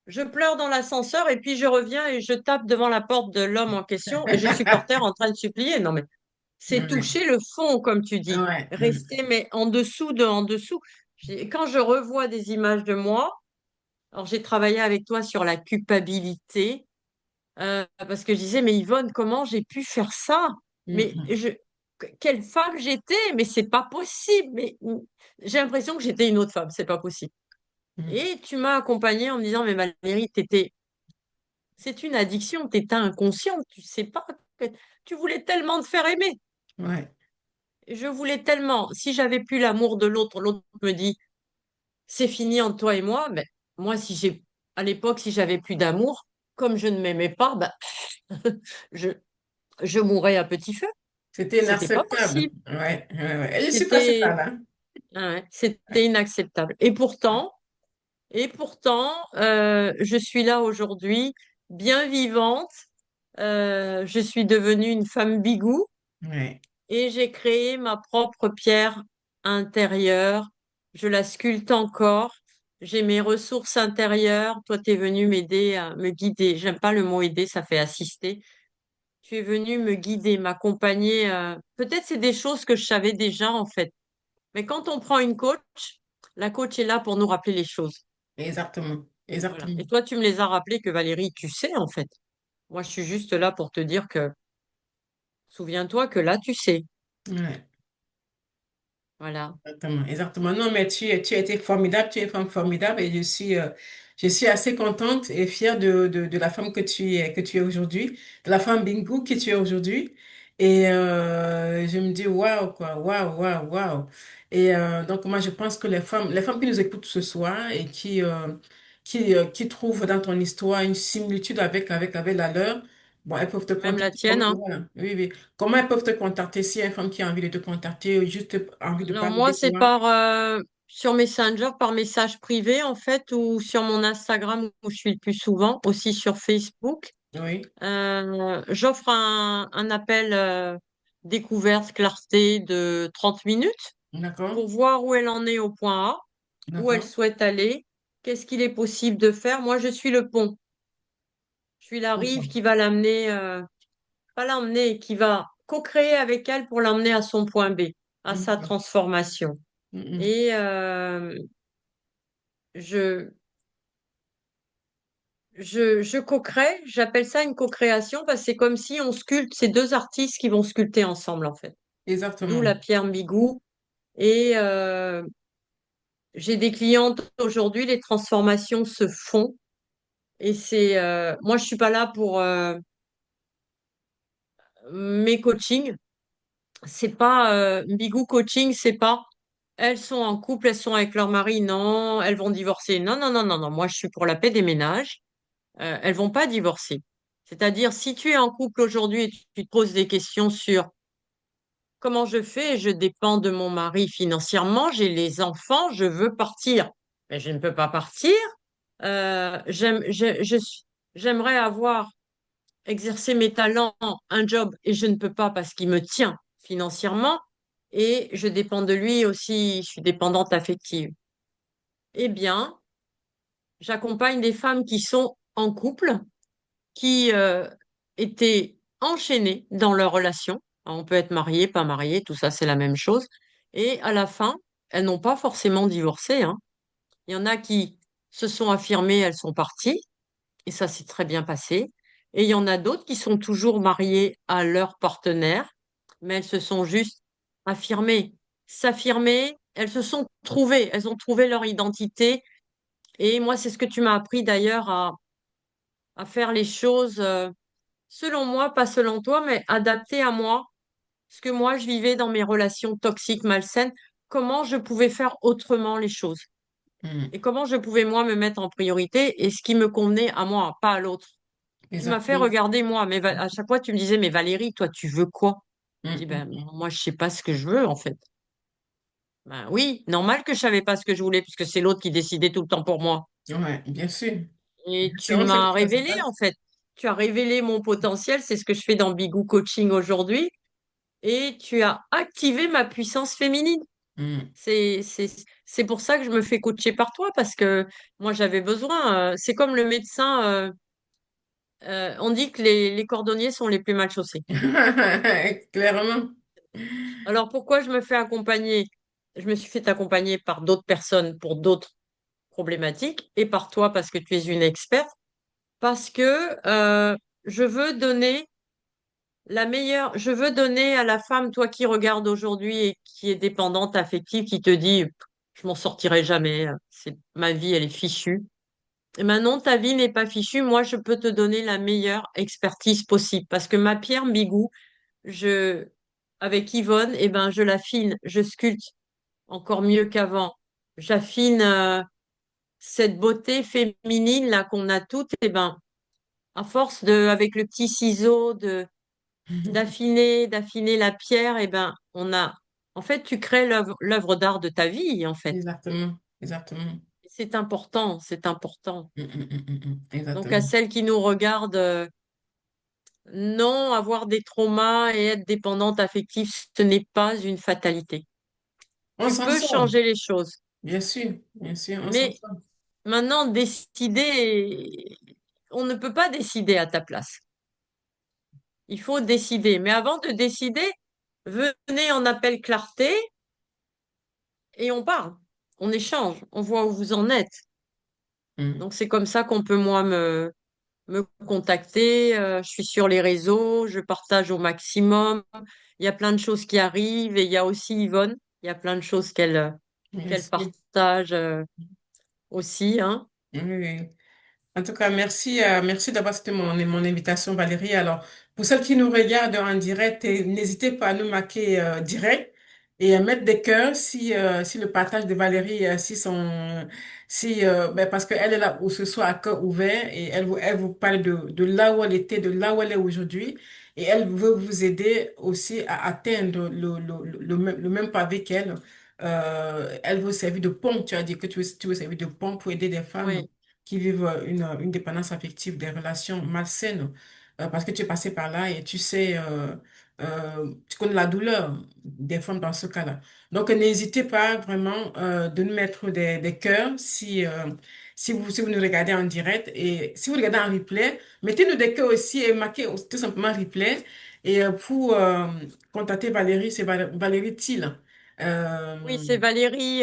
je pleure dans l'ascenseur et puis je reviens et je tape devant la porte de l'homme en question et je suis par terre en train de supplier. Non, mais c'est ouais, toucher le fond, comme tu dis. ouais. Rester, mais en dessous. Quand je revois des images de moi, alors j'ai travaillé avec toi sur la culpabilité, parce que je disais, mais Yvonne, comment j'ai pu faire ça? Mais Mhm. quelle femme j'étais, mais c'est pas possible. Mais j'ai l'impression que j'étais une autre femme, c'est pas possible. Mm. Et tu m'as accompagnée en me disant, mais Valérie, c'est une addiction, t'étais inconsciente, tu sais pas que tu voulais tellement te faire aimer. Ouais. Je voulais tellement. Si j'avais plus l'amour de l'autre, l'autre me dit, c'est fini entre toi et moi. Mais moi, à l'époque, si j'avais plus d'amour, comme je ne m'aimais pas, ben, je, je mourrais à petit feu. C'était C'était pas inacceptable. possible. Ouais, ouais, ouais. Et je suis passée par C'était, là. ah ouais, c'était inacceptable. Et pourtant, je suis là aujourd'hui, bien vivante. Je suis devenue une femme bigou Ouais, et j'ai créé ma propre pierre intérieure. Je la sculpte encore. J'ai mes ressources intérieures. Toi, tu es venu m'aider à me guider. J'aime pas le mot aider, ça fait assister. Tu es venu me guider, m'accompagner. Peut-être c'est des choses que je savais déjà en fait. Mais quand on prend une coach, la coach est là pour nous rappeler les choses. exactement. Voilà. Exactement. Et toi, tu me les as rappelées que Valérie, tu sais en fait. Moi, je suis juste là pour te dire que souviens-toi que là, tu sais. Ouais. Voilà. Exactement, exactement. Non, mais tu as été formidable, tu es une femme formidable et je suis assez contente et fière de la femme que tu es aujourd'hui, de la femme Bingo que tu es aujourd'hui. Et je me dis, waouh, quoi, waouh, waouh, waouh. Et donc, moi, je pense que les femmes qui nous écoutent ce soir et qui trouvent dans ton histoire une similitude avec la leur, bon, elles peuvent te Même la contacter. tienne, hein. Voilà, oui, oui. Comment elles peuvent te contacter si y a une femme qui a envie de te contacter, ou juste envie de Alors parler moi, de c'est toi? par sur Messenger, par message privé en fait, ou sur mon Instagram où je suis le plus souvent, aussi sur Facebook. Oui, J'offre un appel découverte, clarté de 30 minutes d'accord, pour voir où elle en est au point A, où elle d'accord, souhaite aller, qu'est-ce qu'il est possible de faire. Moi, je suis le pont. Je suis la rive d'accord. qui va l'amener, pas l'emmener, qui va co-créer avec elle pour l'emmener à son point B, à sa Mhm, transformation. mhm. Et je, je co-crée, j'appelle ça une co-création parce que c'est comme si on sculpte ces deux artistes qui vont sculpter ensemble en fait. D'où Exactement, la pierre Migou. Et j'ai des clientes aujourd'hui, les transformations se font. Et moi je suis pas là pour mes coachings. C'est pas Bigou coaching, c'est pas elles sont en couple, elles sont avec leur mari, non, elles vont divorcer. Non, non, non, non, non. Moi je suis pour la paix des ménages. Elles vont pas divorcer. C'est-à-dire, si tu es en couple aujourd'hui et tu te poses des questions sur comment je fais, je dépends de mon mari financièrement, j'ai les enfants, je veux partir, mais je ne peux pas partir. J'aimerais avoir exercé mes talents, un job, et je ne peux pas parce qu'il me tient financièrement, et je dépends de lui aussi, je suis dépendante affective. Eh bien, j'accompagne des femmes qui sont en couple qui étaient enchaînées dans leur relation. On peut être marié, pas marié, tout ça, c'est la même chose. Et à la fin, elles n'ont pas forcément divorcé, hein. Il y en a qui se sont affirmées, elles sont parties, et ça s'est très bien passé. Et il y en a d'autres qui sont toujours mariées à leur partenaire, mais elles se sont juste affirmées. S'affirmer, elles se sont trouvées, elles ont trouvé leur identité. Et moi, c'est ce que tu m'as appris d'ailleurs à faire les choses. Selon moi, pas selon toi, mais adapté à moi, ce que moi je vivais dans mes relations toxiques, malsaines, comment je pouvais faire autrement les choses Mhm. et comment je pouvais moi me mettre en priorité et ce qui me convenait à moi, pas à l'autre. Tu m'as fait Exactement. regarder moi, mais à chaque fois tu me disais, mais Valérie, toi tu veux quoi? Je dis, ben Mhm. moi je sais pas ce que je veux en fait. Ben oui, normal que je savais pas ce que je voulais puisque c'est l'autre qui décidait tout le temps pour moi. Ouais, bien sûr. Et tu Exactement, c'est m'as comme ça que ça se révélé passe. en fait. Tu as révélé mon potentiel, c'est ce que je fais dans Bigou Coaching aujourd'hui. Et tu as activé ma puissance féminine. Mhm. C'est, c'est, c'est pour ça que je me fais coacher par toi, parce que moi, j'avais besoin. C'est comme le médecin, on dit que les cordonniers sont les plus mal chaussés. Clairement. Alors, pourquoi je me fais accompagner? Je me suis fait accompagner par d'autres personnes pour d'autres problématiques, et par toi, parce que tu es une experte, parce que je veux donner la meilleure, je veux donner à la femme, toi qui regardes aujourd'hui et qui est dépendante affective, qui te dit, je m'en sortirai jamais, ma vie, elle est fichue. Et maintenant, ta vie n'est pas fichue. Moi, je peux te donner la meilleure expertise possible parce que ma pierre Bigou, je, avec Yvonne, eh ben, je l'affine, je sculpte encore mieux qu'avant. J'affine, cette beauté féminine là qu'on a toutes, eh ben, à force de, avec le petit ciseau, d'affiner la pierre, eh ben, en fait, tu crées l'œuvre d'art de ta vie, en fait. Exactement, exactement. C'est important, c'est important. Donc, à Exactement. celles qui nous regardent, non, avoir des traumas et être dépendante affective, ce n'est pas une fatalité. On Tu s'en peux sort, changer les choses, bien sûr, on s'en mais sort. maintenant, décider, on ne peut pas décider à ta place. Il faut décider. Mais avant de décider, venez en appel clarté et on parle. On échange. On voit où vous en êtes. Mm. Donc, c'est comme ça qu'on peut, moi, me contacter. Je suis sur les réseaux. Je partage au maximum. Il y a plein de choses qui arrivent. Et il y a aussi Yvonne. Il y a plein de choses qu'elle Merci. partage aussi, hein. Oui, oui. En tout cas, merci, merci d'avoir accepté mon invitation, Valérie. Alors, pour celles qui nous regardent en direct, n'hésitez pas à nous marquer direct et à mettre des cœurs si le partage de Valérie, ben, parce qu'elle est là où ce soit à cœur ouvert et elle vous parle de là où elle était, de là où elle est aujourd'hui et elle veut vous aider aussi à atteindre le même pavé qu'elle. Elle veut servir de pont. Tu as dit que tu veux servir de pont pour aider des femmes Oui, qui vivent une dépendance affective, des relations malsaines, parce que tu es passé par là et tu sais, tu connais la douleur des femmes dans ce cas-là. Donc, n'hésitez pas vraiment de nous mettre des cœurs si vous nous regardez en direct et si vous regardez en replay, mettez-nous des cœurs aussi et marquez tout simplement replay. Et pour contacter Valérie, c'est Valérie Thiel. oui, Euh, c'est Valérie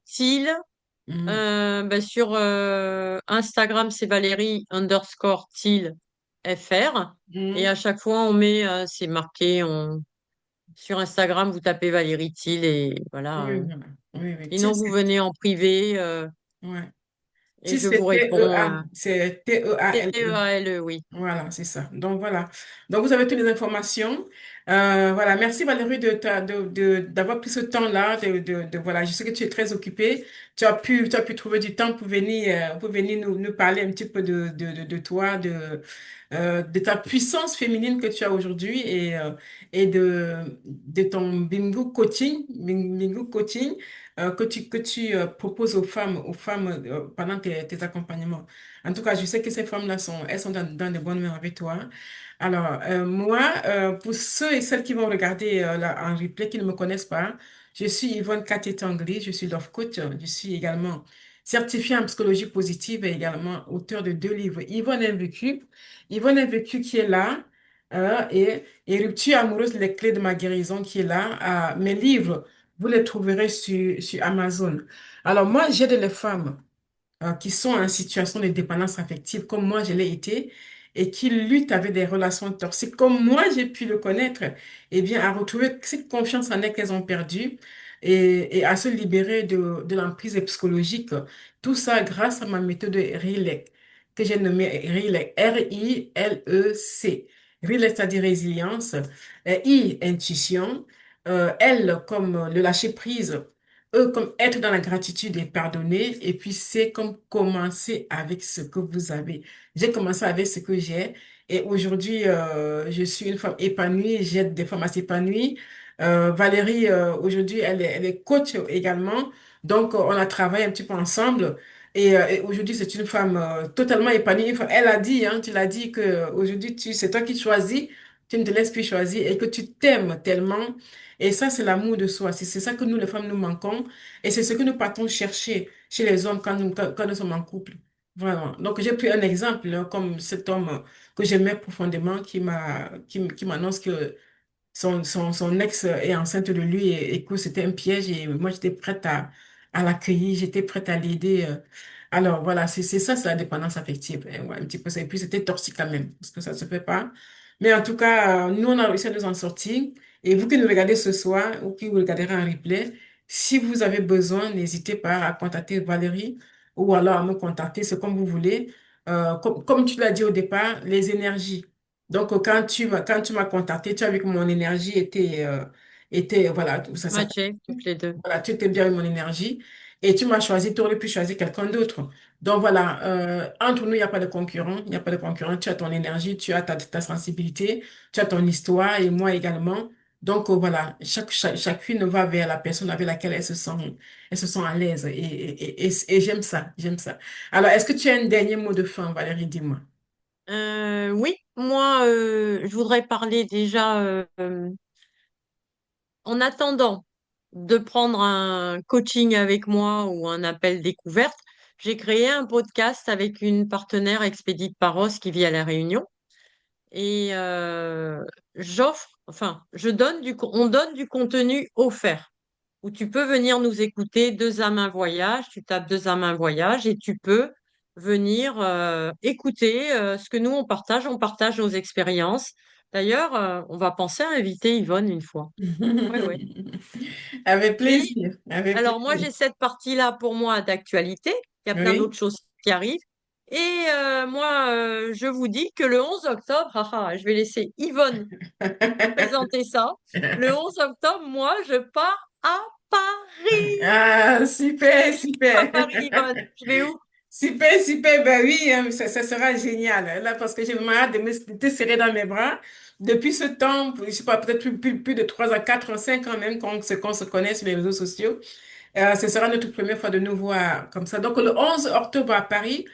Thiel. mm, Ben, sur Instagram, c'est Valérie_Thiel FR. Et mm, à chaque fois, on met, c'est marqué, sur Instagram, vous tapez Valérie Thiel et voilà. oui, voilà. Oui, oui. Sinon, Thiel, vous venez en privé ouais. et Si je vous c'est réponds. T-E-A, c'est T-E-A-L-E. Teale, oui. Voilà, c'est ça. Donc voilà. Donc vous avez toutes les informations. Voilà. Merci Valérie d'avoir pris ce temps-là. Voilà. Je sais que tu es très occupée. Tu as pu trouver du temps pour venir nous parler un petit peu de toi, de ta puissance féminine que tu as aujourd'hui et de ton bingo coaching que tu proposes aux femmes pendant tes accompagnements. En tout cas, je sais que ces femmes-là elles sont dans de bonnes mains avec toi. Alors, moi, pour ceux et celles qui vont regarder là, en replay, qui ne me connaissent pas, je suis Yvonne Katé-Tangli, je suis love coach, je suis également certifiée en psychologie positive et également auteur de 2 livres. Yvonne Invécu qui est là, et Rupture amoureuse, les clés de ma guérison qui est là. Mes livres, vous les trouverez sur Amazon. Alors, moi, j'aide les femmes qui sont en situation de dépendance affective, comme moi je l'ai été, et qui luttent avec des relations toxiques, comme moi j'ai pu le connaître, eh bien, à retrouver cette confiance en elles qu'elles ont perdue et à se libérer de l'emprise psychologique. Tout ça grâce à ma méthode RILEC, que j'ai nommée RILEC, R-I-L-E-C. RILEC, c'est-à-dire résilience, I, intuition, L comme le lâcher prise, E comme être dans la gratitude et pardonner. Et puis C comme commencer avec ce que vous avez. J'ai commencé avec ce que j'ai. Et aujourd'hui, je suis une femme épanouie. J'aide des femmes à s'épanouir. Valérie, aujourd'hui, elle est coach également. Donc, on a travaillé un petit peu ensemble. Et aujourd'hui, c'est une femme totalement épanouie. Elle a dit, hein, tu l'as dit que aujourd'hui, c'est toi qui choisis. Tu ne te laisses plus choisir et que tu t'aimes tellement. Et ça, c'est l'amour de soi. C'est ça que nous, les femmes, nous manquons. Et c'est ce que nous partons chercher chez les hommes quand nous sommes en couple. Vraiment. Donc, j'ai pris un exemple, hein, comme cet homme que j'aimais profondément qui m'annonce que son ex est enceinte de lui et que c'était un piège. Et moi, j'étais prête à l'accueillir, j'étais prête à l'aider. Alors, voilà, c'est ça, c'est la dépendance affective. Et ouais, un petit peu ça. Et puis, c'était toxique quand même, parce que ça ne se fait pas. Mais en tout cas, nous, on a réussi à nous en sortir. Et vous qui nous regardez ce soir ou qui vous regarderez en replay, si vous avez besoin, n'hésitez pas à contacter Valérie ou alors à me contacter, c'est comme vous voulez. Comme tu l'as dit au départ, les énergies. Donc, quand tu m'as contacté, tu as vu que mon énergie était voilà, ça Matché, toutes les deux. voilà, tu étais bien avec mon énergie et tu m'as choisi, tu aurais pu choisir quelqu'un d'autre. Donc voilà, entre nous, il n'y a pas de concurrent, il n'y a pas de concurrent. Tu as ton énergie, tu as ta sensibilité, tu as ton histoire et moi également. Donc voilà, chacune va vers la personne avec laquelle elle se sent à l'aise et j'aime ça, j'aime ça. Alors, est-ce que tu as un dernier mot de fin, Valérie, dis-moi. Oui, moi, je voudrais parler déjà, en attendant de prendre un coaching avec moi ou un appel découverte, j'ai créé un podcast avec une partenaire Expédite Paros qui vit à La Réunion. Et on donne du contenu offert où tu peux venir nous écouter deux âmes un voyage, tu tapes deux âmes un voyage et tu peux venir écouter ce que nous on partage nos expériences. D'ailleurs, on va penser à inviter Yvonne une fois. Oui, oui. Avec Et plaisir, avec alors moi plaisir. j'ai cette partie-là pour moi d'actualité. Il y a plein Oui. d'autres choses qui arrivent. Et moi, je vous dis que le 11 octobre, je vais laisser Yvonne présenter ça. Le 11 octobre, moi, je pars à Paris. Ah, super, À super. Paris, Yvonne. Je vais où? Super, super, ben oui, ça sera génial. Là, parce que j'ai vraiment hâte de te serrer dans mes bras. Depuis ce temps, je sais pas, peut-être plus de 3 à 4 ans, 5 ans même qu'on se connaît sur les réseaux sociaux. Ce sera notre première fois de nous voir comme ça. Donc, le 11 octobre à Paris,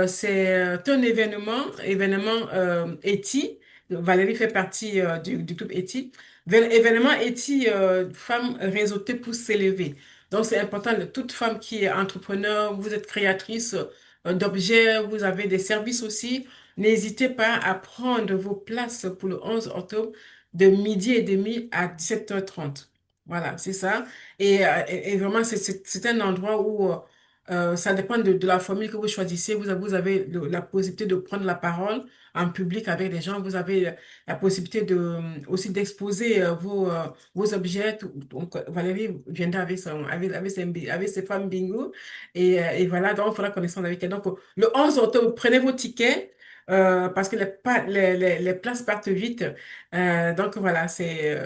c'est un événement ETI. Valérie fait partie du groupe ETI. Événement ETI, femmes réseautées pour s'élever. Donc, c'est important, toute femme qui est entrepreneur, vous êtes créatrice d'objets, vous avez des services aussi. N'hésitez pas à prendre vos places pour le 11 octobre de midi et demi à 17h30. Voilà, c'est ça. Et vraiment, c'est un endroit où ça dépend de la famille que vous choisissez. Vous avez la possibilité de prendre la parole en public avec des gens. Vous avez la possibilité aussi d'exposer vos objets. Donc, Valérie viendra avec ses femmes bingo. Et voilà, donc, on fera connaissance avec elle. Donc, le 11 octobre, prenez vos tickets. Parce que les places partent vite. Donc voilà, c'est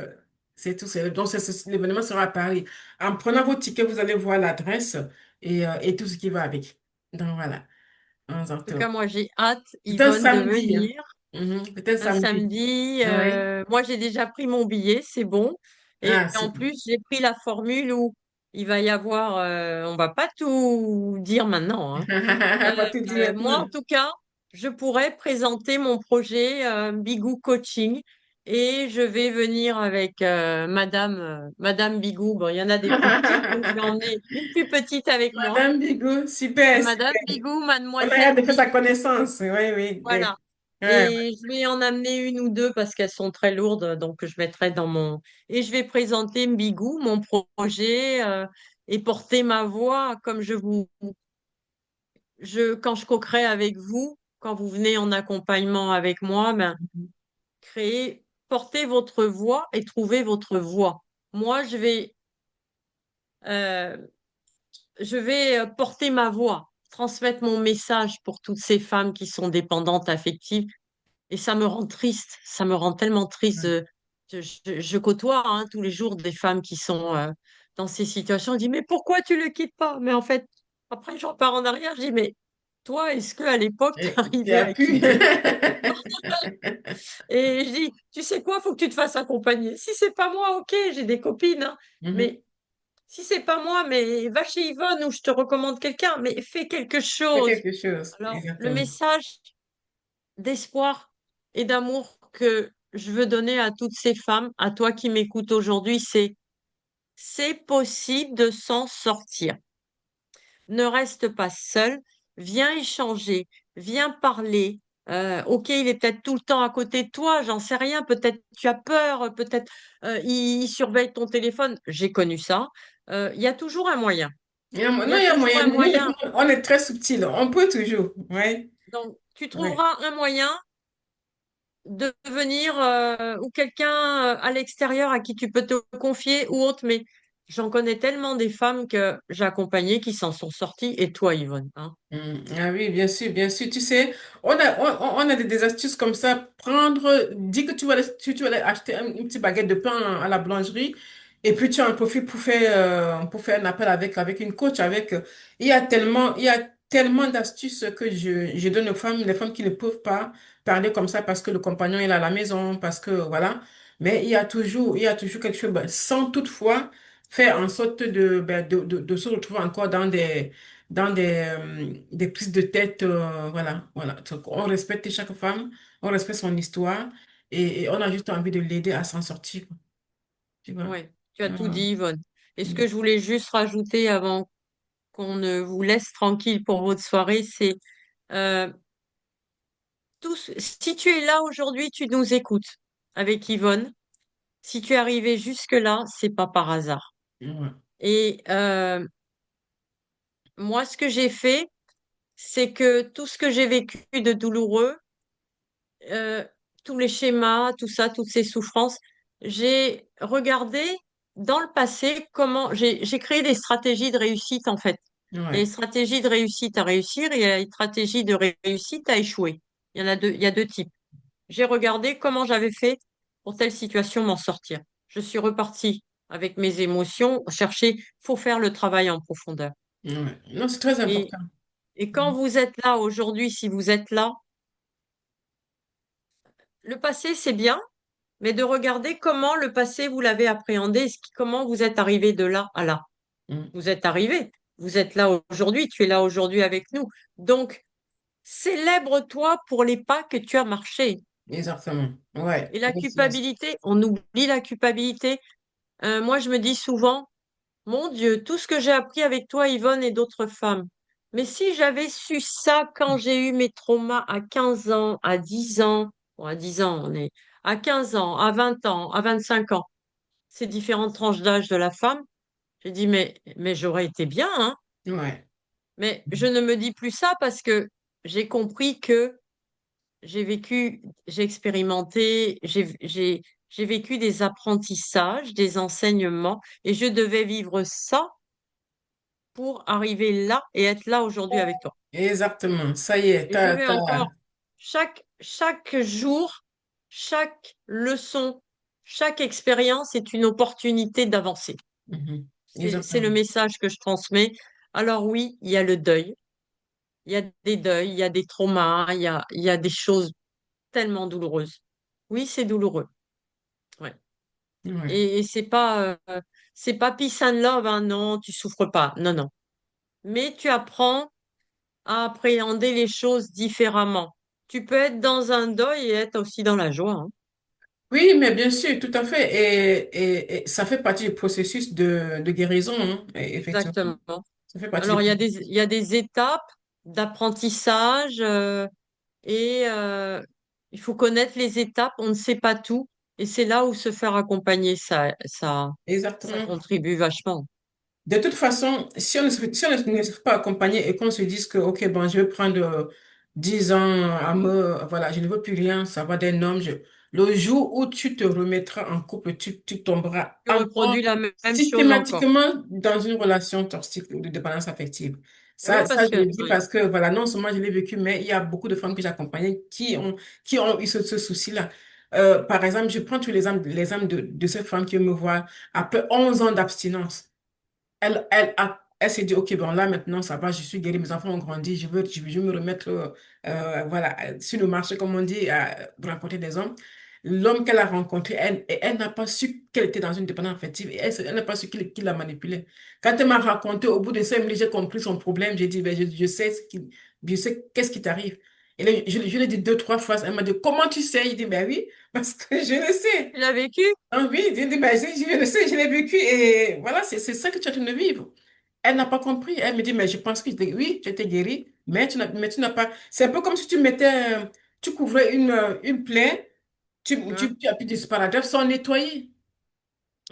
tout. Donc l'événement sera à Paris. En prenant vos tickets, vous allez voir l'adresse et tout ce qui va avec. Donc voilà, 11 En tout cas, octobre. moi, j'ai hâte, C'est un Yvonne, de samedi, hein. venir Mhm, c'est un un samedi. samedi. Oui. Moi, j'ai déjà pris mon billet, c'est bon. Et Ah, en super. plus, j'ai pris la formule où il va y avoir, on va pas tout dire maintenant, hein. On va tout dire Moi, en maintenant. tout cas, je pourrais présenter mon projet Bigou Coaching et je vais venir avec Madame Bigou. Bon, il y en a des plus petites, donc je vais emmener une plus petite avec moi. Madame Bigot, super, Madame super. Bigou, On a Mademoiselle hâte de faire sa Bigou, connaissance. Oui, oui. voilà. Ouais. Et je vais en amener une ou deux parce qu'elles sont très lourdes, donc je mettrai dans mon... Et je vais présenter Bigou, mon projet, et porter ma voix comme quand je coquerai avec vous, quand vous venez en accompagnement avec moi, ben, portez votre voix et trouvez votre voix. Moi, euh, je vais porter ma voix, transmettre mon message pour toutes ces femmes qui sont dépendantes affectives. Et ça me rend triste, ça me rend tellement triste. Je côtoie tous les jours des femmes qui sont dans ces situations. Je dis, mais pourquoi tu le quittes pas? Mais en fait, après, je repars en arrière, je dis, mais toi, est-ce que à l'époque, tu Et tu arrivais as à pu. quitter? Et je dis, tu sais quoi, faut que tu te fasses accompagner. Si c'est pas moi, ok, j'ai des copines, hein. Mhm. Mais si c'est pas moi, mais va chez Yvonne ou je te recommande quelqu'un, mais fais quelque Fais chose. quelque chose. Alors, le Exactement. message d'espoir et d'amour que je veux donner à toutes ces femmes, à toi qui m'écoutes aujourd'hui, c'est possible de s'en sortir. Ne reste pas seul, viens échanger, viens parler. Ok, il est peut-être tout le temps à côté de toi, j'en sais rien, peut-être tu as peur, peut-être il surveille ton téléphone, j'ai connu ça. Il y a toujours un moyen. Il y Non, a il y a toujours moyen. un Nous, les moyen. femmes, on est très subtil. On peut toujours. Oui. Donc, tu Oui. trouveras un moyen de venir ou quelqu'un à l'extérieur à qui tu peux te confier ou autre, mais j'en connais tellement des femmes que j'ai accompagnées qui s'en sont sorties, et toi, Yvonne, hein? Ah oui, bien sûr, bien sûr. Tu sais, on a des astuces comme ça. Dis que tu vas aller acheter une petite baguette de pain à la boulangerie et puis tu en profites pour faire un appel avec une coach. Il y a tellement d'astuces que je donne aux femmes, les femmes qui ne peuvent pas parler comme ça parce que le compagnon est là à la maison, parce que voilà. Mais il y a toujours quelque chose, ben, sans toutefois faire en sorte de se retrouver encore dans des prises de tête, voilà. Donc, on respecte chaque femme, on respecte son histoire et on a juste envie de l'aider à s'en sortir, quoi. Tu vois? Ouais, tu as tout Ah, dit, Yvonne. Et ce mm, que je voulais juste rajouter avant qu'on ne vous laisse tranquille pour votre soirée, c'est euh, si tu es là aujourd'hui, tu nous écoutes avec Yvonne. Si tu es arrivé jusque-là, c'est pas par hasard. ouais, Et moi, ce que j'ai fait, c'est que tout ce que j'ai vécu de douloureux, euh, tous les schémas, tout ça, toutes ces souffrances, j'ai regardé dans le passé comment j'ai créé des stratégies de réussite en fait. Il y a une ouais, stratégie de réussite à réussir et il y a une stratégie de réussite à échouer. Il y a deux types. J'ai regardé comment j'avais fait pour telle situation m'en sortir. Je suis repartie avec mes émotions, chercher, faut faire le travail en profondeur. ouais. Non, c'est très Et, important. et quand vous êtes là aujourd'hui, si vous êtes là, le passé c'est bien, mais de regarder comment le passé vous l'avez appréhendé, comment vous êtes arrivé de là à là. Mm, Vous êtes arrivé, vous êtes là aujourd'hui, tu es là aujourd'hui avec nous. Donc, célèbre-toi pour les pas que tu as marchés. exactement. Ouais. Et la culpabilité, on oublie la culpabilité. Moi, je me dis souvent, mon Dieu, tout ce que j'ai appris avec toi, Yvonne, et d'autres femmes. Mais si j'avais su ça quand j'ai eu mes traumas à 15 ans, à 10 ans, bon, à 10 ans, on est à 15 ans, à 20 ans, à 25 ans, ces différentes tranches d'âge de la femme, j'ai dit, mais j'aurais été bien, hein. Ouais. Mais je ne me dis plus ça parce que j'ai compris que j'ai vécu, j'ai expérimenté, j'ai vécu des apprentissages, des enseignements, et je devais vivre ça pour arriver là et être là aujourd'hui avec toi. Exactement. Ça y est, Et je vais encore, chaque jour, chaque leçon, chaque expérience est une opportunité d'avancer. Mhm. C'est le Exactement. message que je transmets. Alors oui, il y a le deuil, il y a des deuils, il y a des traumas, il y a des choses tellement douloureuses. Oui, c'est douloureux. Ouais. Ouais. Et c'est pas peace and love, hein, non, tu souffres pas. Non, non. Mais tu apprends à appréhender les choses différemment. Tu peux être dans un deuil et être aussi dans la joie, hein. Oui, mais bien sûr, tout à fait. Et ça fait partie du processus de guérison, hein. Et effectivement, Exactement. ça fait partie du Alors, il processus. y a des étapes d'apprentissage et il faut connaître les étapes. On ne sait pas tout. Et c'est là où se faire accompagner, ça Exactement. contribue vachement. De toute façon, si on ne se fait pas accompagner et qu'on se dise que, OK, bon, je vais prendre 10 ans voilà, je ne veux plus rien, ça va d'un homme. Le jour où tu te remettras en couple, tu tomberas Tu encore reproduis la même chose encore. systématiquement dans une relation toxique ou de dépendance affective. Oui, Ça, parce je le que dis oui, parce que, voilà, non seulement je l'ai vécu, mais il y a beaucoup de femmes que j'accompagnais qui ont eu ce souci-là. Par exemple, je prends tous les exemples de ces femmes qui me voient après 11 ans d'abstinence. Elle s'est dit, OK, bon, là, maintenant, ça va, je suis guérie, mes enfants ont grandi, je veux me remettre, voilà, sur le marché, comme on dit, à rencontrer des hommes. L'homme qu'elle a rencontré, elle n'a pas su qu'elle était dans une dépendance affective et elle n'a pas su qui l'a manipulée. Quand elle m'a raconté, au bout de 5 minutes, j'ai compris son problème. J'ai dit, ben, je sais je sais qu'est-ce qui t'arrive. Et là, je l'ai dit deux, trois fois. Elle m'a dit, comment tu sais? Je dis, ben oui, parce que je le sais. tu l'as vécu. Ah oui, je le sais, je l'ai vécu et voilà, c'est ça que tu es en train de vivre. Elle n'a pas compris. Elle me dit, mais je pense que oui, tu étais guérie, mais tu n'as pas. C'est un peu comme si tu mettais, tu couvrais une plaie, Hein. tu appuies du sparadrap sans nettoyer.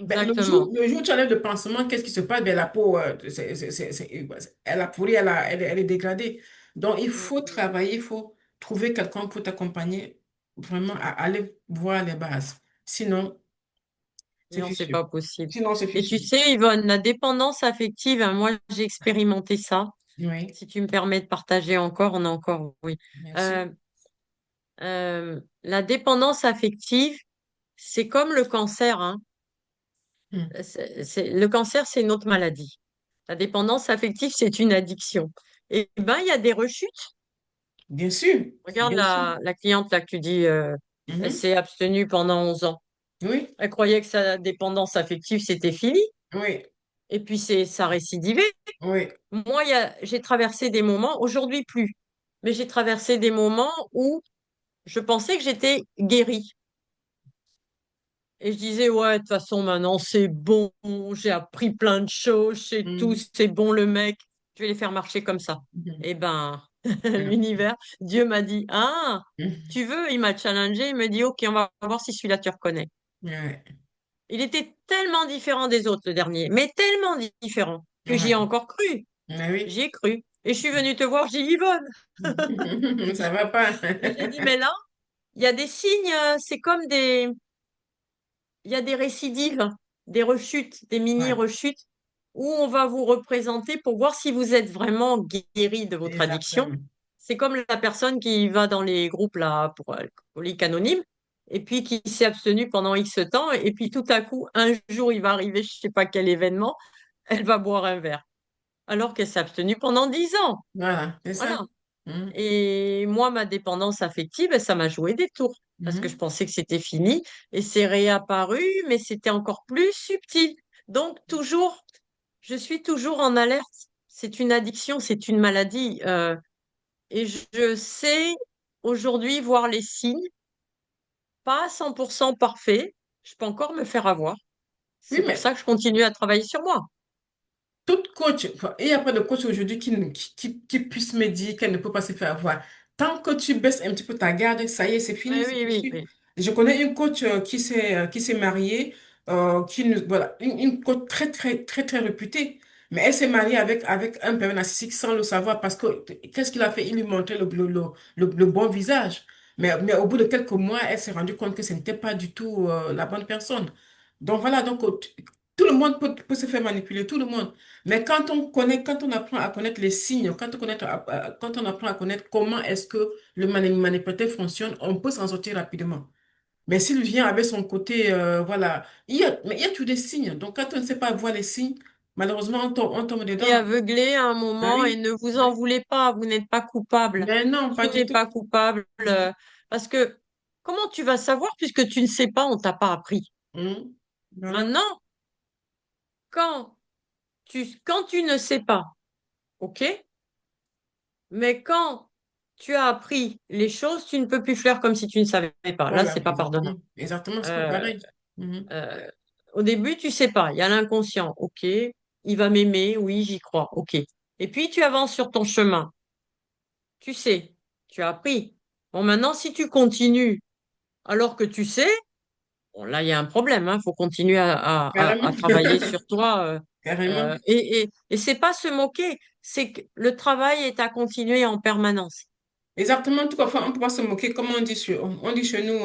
Ben, Exactement. le jour où tu enlèves le pansement, qu'est-ce qui se passe? Ben, la peau, elle a pourri, elle est dégradée. Donc, il Mm. faut travailler, il faut trouver quelqu'un pour t'accompagner. vraiment à aller voir les bases. Sinon, c'est Non, c'est fichu. pas possible. Sinon, c'est Et tu fichu. sais, Yvonne, la dépendance affective, hein, moi, j'ai expérimenté ça. Oui, Si tu me permets de partager encore, on a encore, oui. bien sûr. Euh, la dépendance affective, c'est comme le cancer, hein. Hmm. Le cancer, c'est une autre maladie. La dépendance affective, c'est une addiction. Et ben, il y a des rechutes. Bien sûr, Regarde bien sûr. la cliente là que tu dis, elle Mhm. s'est abstenue pendant 11 ans. Oui, Elle croyait que sa dépendance affective, c'était fini. oui, Et puis, ça récidivait. oui, Moi, j'ai traversé des moments, aujourd'hui plus, mais j'ai traversé des moments où je pensais que j'étais guérie. Et je disais, ouais, de toute façon, maintenant, c'est bon, j'ai appris plein de choses, c'est tout, mhm, c'est bon le mec, je vais les faire marcher comme ça. mhm. Eh ben, Ouais. l'univers, Dieu m'a dit, ah, Mhm. tu veux? Il m'a challengé, il me dit, ok, on va voir si celui-là tu reconnais. Ouais, Il était tellement différent des autres, le dernier, mais tellement différent que j'y ai ouais. encore cru. Mais oui, J'y ai cru. Et je suis venue te voir, j'ai dit, Yvonne. ça va pas. Et j'ai dit, mais là, il y a des signes, c'est comme il y a des récidives, des rechutes, des Ouais, mini-rechutes, où on va vous représenter pour voir si vous êtes vraiment guéri de votre addiction. exactement. C'est comme la personne qui va dans les groupes là pour Alcooliques Anonymes et puis qui s'est abstenue pendant X temps et puis tout à coup, un jour, il va arriver, je sais pas quel événement, elle va boire un verre alors qu'elle s'est abstenue pendant 10 ans. Voilà, c'est Voilà. ça. Mhm, Et moi, ma dépendance affective, ben, ça m'a joué des tours parce que je mhm. pensais que c'était fini et c'est réapparu, mais c'était encore plus subtil. Donc, toujours, je suis toujours en alerte. C'est une addiction, c'est une maladie. Et je sais aujourd'hui voir les signes, pas à 100% parfait. Je peux encore me faire avoir. Oui, C'est pour mais ça que je continue à travailler sur moi. toute coach, enfin, il n'y a pas de coach aujourd'hui qui puisse me dire qu'elle ne peut pas se faire avoir. Tant que tu baisses un petit peu ta garde, ça y est, c'est fini, Oui, c'est oui, oui, fichu. oui. Je connais une coach qui s'est mariée, voilà, une coach très réputée. Mais elle s'est mariée avec un père narcissique sans le savoir parce que qu'est-ce qu'il a fait? Il lui montrait le bon visage. Mais au bout de quelques mois, elle s'est rendue compte que ce n'était pas du tout la bonne personne. Donc voilà, donc tout le monde peut se faire manipuler, tout le monde. Mais quand on connaît, quand on apprend à connaître les signes, quand on apprend à connaître comment est-ce que le manipulateur fonctionne, on peut s'en sortir rapidement. Mais s'il vient avec son côté, voilà, mais il y a tous des signes. Donc quand on ne sait pas voir les signes, malheureusement, on tombe Et dedans. aveuglé à un Ben moment et oui, ne vous ben en oui. voulez pas, vous n'êtes pas coupable. Mais non, pas Tu du n'es tout. pas coupable Mhm. parce que comment tu vas savoir puisque tu ne sais pas, on t'a pas appris. Mhm. Voilà. Maintenant, quand quand tu ne sais pas, ok, mais quand tu as appris les choses, tu ne peux plus faire comme si tu ne savais pas. Là, Voilà, c'est pas pardonnable. exactement. Exactement, c'est pas Euh, pareil. Mhm. euh, Au début, tu sais pas, il y a l'inconscient, ok, il va m'aimer, oui, j'y crois, ok. Et puis tu avances sur ton chemin. Tu sais, tu as appris. Bon, maintenant, si tu continues alors que tu sais, bon, là, il y a un problème. Il faut continuer Carrément. à travailler sur toi. Carrément. Et c'est pas se moquer, c'est que le travail est à continuer en permanence. Exactement, tout à fait, on peut pas se moquer, comme on dit chez nous,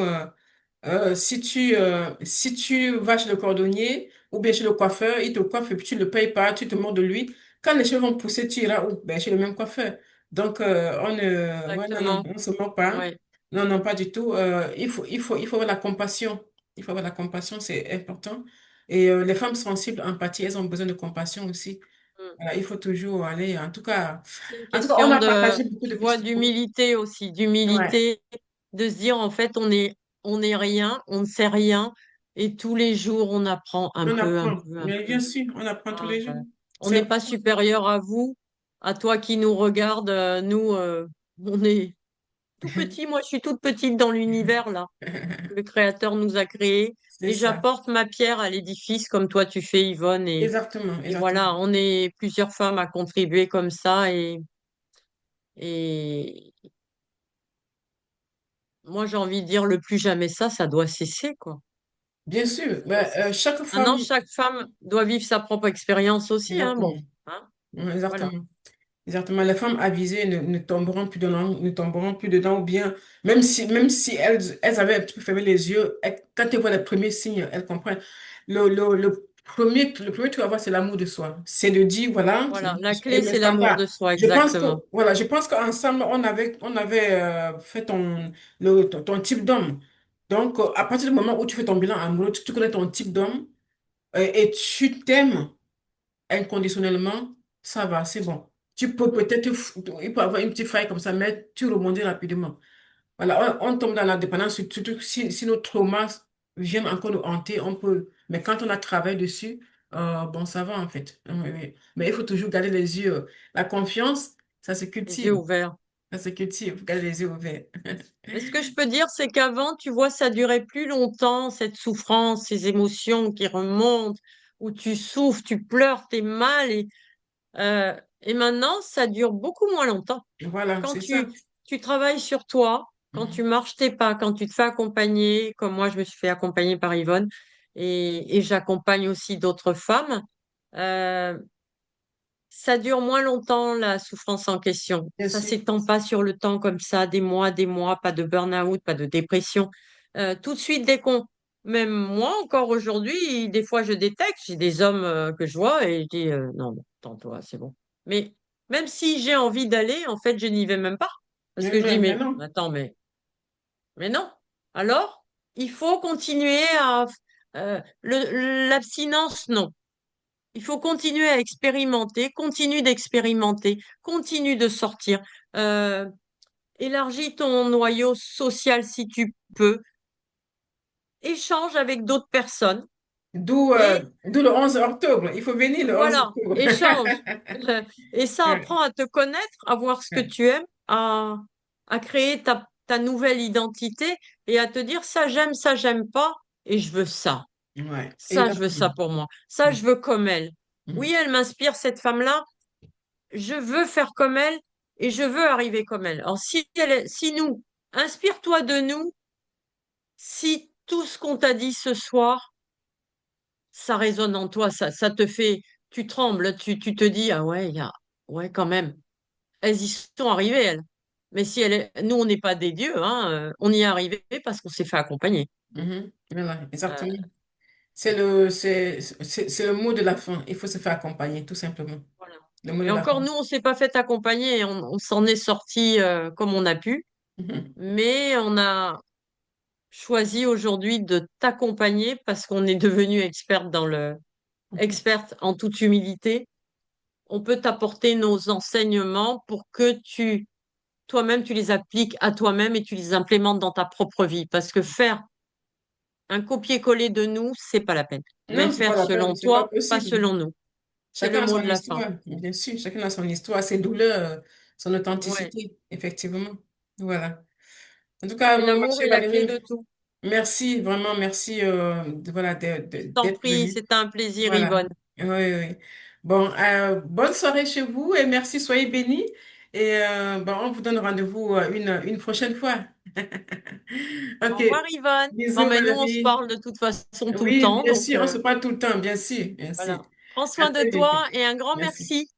si tu vas chez le cordonnier ou bien chez le coiffeur, il te coiffe et puis tu ne le payes pas, tu te moques de lui. Quand les cheveux vont pousser, tu iras où? Ben, chez le même coiffeur. Donc, ouais, non, non, Exactement. on se moque pas. Ouais. Non, non, pas du tout. Il faut avoir la compassion. Il faut avoir la compassion, c'est important. Et les femmes sensibles, empathie, elles ont besoin de compassion aussi. Mm. Voilà, il faut toujours aller. C'est une En tout cas, on question a de, partagé beaucoup de tu vois, pistes. d'humilité aussi, Ouais. d'humilité, de se dire en fait on est rien, on ne sait rien, et tous les jours on apprend un On peu, un apprend. peu, un Mais peu. bien sûr, on apprend tous Ah, les jours. ouais. On C'est n'est pas important. supérieur à vous, à toi qui nous regarde, nous, on est tout petit. Moi, je suis toute petite dans l'univers là. Le Créateur nous a créés, C'est et ça. j'apporte ma pierre à l'édifice comme toi tu fais, Yvonne, Exactement, et exactement. voilà, on est plusieurs femmes à contribuer comme ça, et moi, j'ai envie de dire le plus jamais ça, ça doit cesser, quoi. Bien sûr, Ça doit ben, cesser. chaque Maintenant, femme, chaque femme doit vivre sa propre expérience aussi, hein, exactement. bon, hein, Ouais, voilà. exactement. Exactement. Les femmes avisées ne tomberont plus dedans, ne tomberont plus dedans, ou bien, même si elles avaient un petit peu fermé les yeux, quand elles voient les premiers signes, elles comprennent. Le premier truc à avoir, c'est l'amour de soi. C'est de dire, voilà, Voilà, la et clé, mais c'est ça l'amour va. de soi, Je pense que, exactement. voilà, je pense qu'ensemble, on avait fait ton type d'homme. Donc, à partir du moment où tu fais ton bilan amoureux, tu connais ton type d'homme, et tu t'aimes inconditionnellement, ça va, c'est bon. Tu peux Mm. peut-être, il peut avoir une petite faille comme ça, mais tu rebondis rapidement. Voilà, on tombe dans la dépendance, surtout si nos traumas viennent encore nous hanter, on peut. Mais quand on a travaillé dessus, bon, ça va en fait. Oui, oui. Mais il faut toujours garder les yeux. La confiance, ça se Les yeux cultive. ouverts. Ça se cultive, garder les yeux ouverts. Mais ce que je peux dire, c'est qu'avant, tu vois, ça durait plus longtemps, cette souffrance, ces émotions qui remontent, où tu souffres, tu pleures, t'es mal. Et maintenant, ça dure beaucoup moins longtemps. Voilà, Quand c'est ça. tu travailles sur toi, quand tu Mhm. marches tes pas, quand tu te fais accompagner, comme moi, je me suis fait accompagner par Yvonne, et j'accompagne aussi d'autres femmes, euh, ça dure moins longtemps, la souffrance en question. Bien Ça sûr. s'étend pas sur le temps comme ça, des mois, pas de burn-out, pas de dépression. Tout de suite, même moi, encore aujourd'hui, des fois, je détecte, j'ai des hommes que je vois et je dis, non, bon, attends-toi, c'est bon. Mais même si j'ai envie d'aller, en fait, je n'y vais même pas. Parce que je dis, Mais non. attends, mais non. Alors, il faut continuer à... l'abstinence, non. Il faut continuer à expérimenter, continue d'expérimenter, continue de sortir. Euh, Élargis ton noyau social si tu peux. Échange avec d'autres personnes. Et D'où le 11 octobre. Il faut venir le 11 voilà, octobre. échange. Et ça Ouais. apprend à te connaître, à voir ce que Ouais. tu aimes, à créer ta nouvelle identité et à te dire ça, j'aime pas et je veux ça. Ouais, Ça, je veux exactement. ça pour moi. Ça, Mhm. je veux comme elle. Mhm. Oui, elle m'inspire, cette femme-là. Je veux faire comme elle et je veux arriver comme elle. Alors, si nous, inspire-toi de nous, si tout ce qu'on t'a dit ce soir, ça résonne en toi, ça te fait, tu trembles, tu te dis, ah ouais, ouais, quand même, elles y sont arrivées, elles. Mais si nous, on n'est pas des dieux, hein, on y est arrivé parce qu'on s'est fait accompagner. Mhm. Voilà, Euh, exactement. C'est le mot de la fin. Il faut se faire accompagner, tout simplement. voilà. Le mot de Et la fin. encore, nous, on s'est pas fait accompagner, et on s'en est sorti comme on a pu, Mhm. mais on a choisi aujourd'hui de t'accompagner parce qu'on est devenu Mhm. experte en toute humilité. On peut t'apporter nos enseignements pour que toi-même, tu les appliques à toi-même et tu les implémentes dans ta propre vie. Parce que faire un copier-coller de nous, c'est pas la peine. Mais Non, c'est pas faire la peine, selon c'est pas toi, pas possible. selon nous. C'est le Chacun a mot son de la fin. histoire, bien sûr. Chacun a son histoire, ses douleurs, son Ouais. authenticité, effectivement. Voilà. En tout cas, Et ma l'amour chère est la clé Valérie, de tout. merci, vraiment, merci voilà, Je t'en d'être prie, venue. c'était un plaisir, Voilà. Yvonne. Oui, oui. Bon, bonne soirée chez vous et merci, soyez bénis. Et bon, on vous donne rendez-vous une prochaine fois. Au Ok. revoir, Yvonne. Bon, Bisous, mais nous, on se Valérie. parle de toute façon tout le Oui, temps. bien Donc, sûr, on se parle tout le temps, bien sûr, bien sûr. voilà. Prends À soin de très vite. toi et un grand Merci. merci.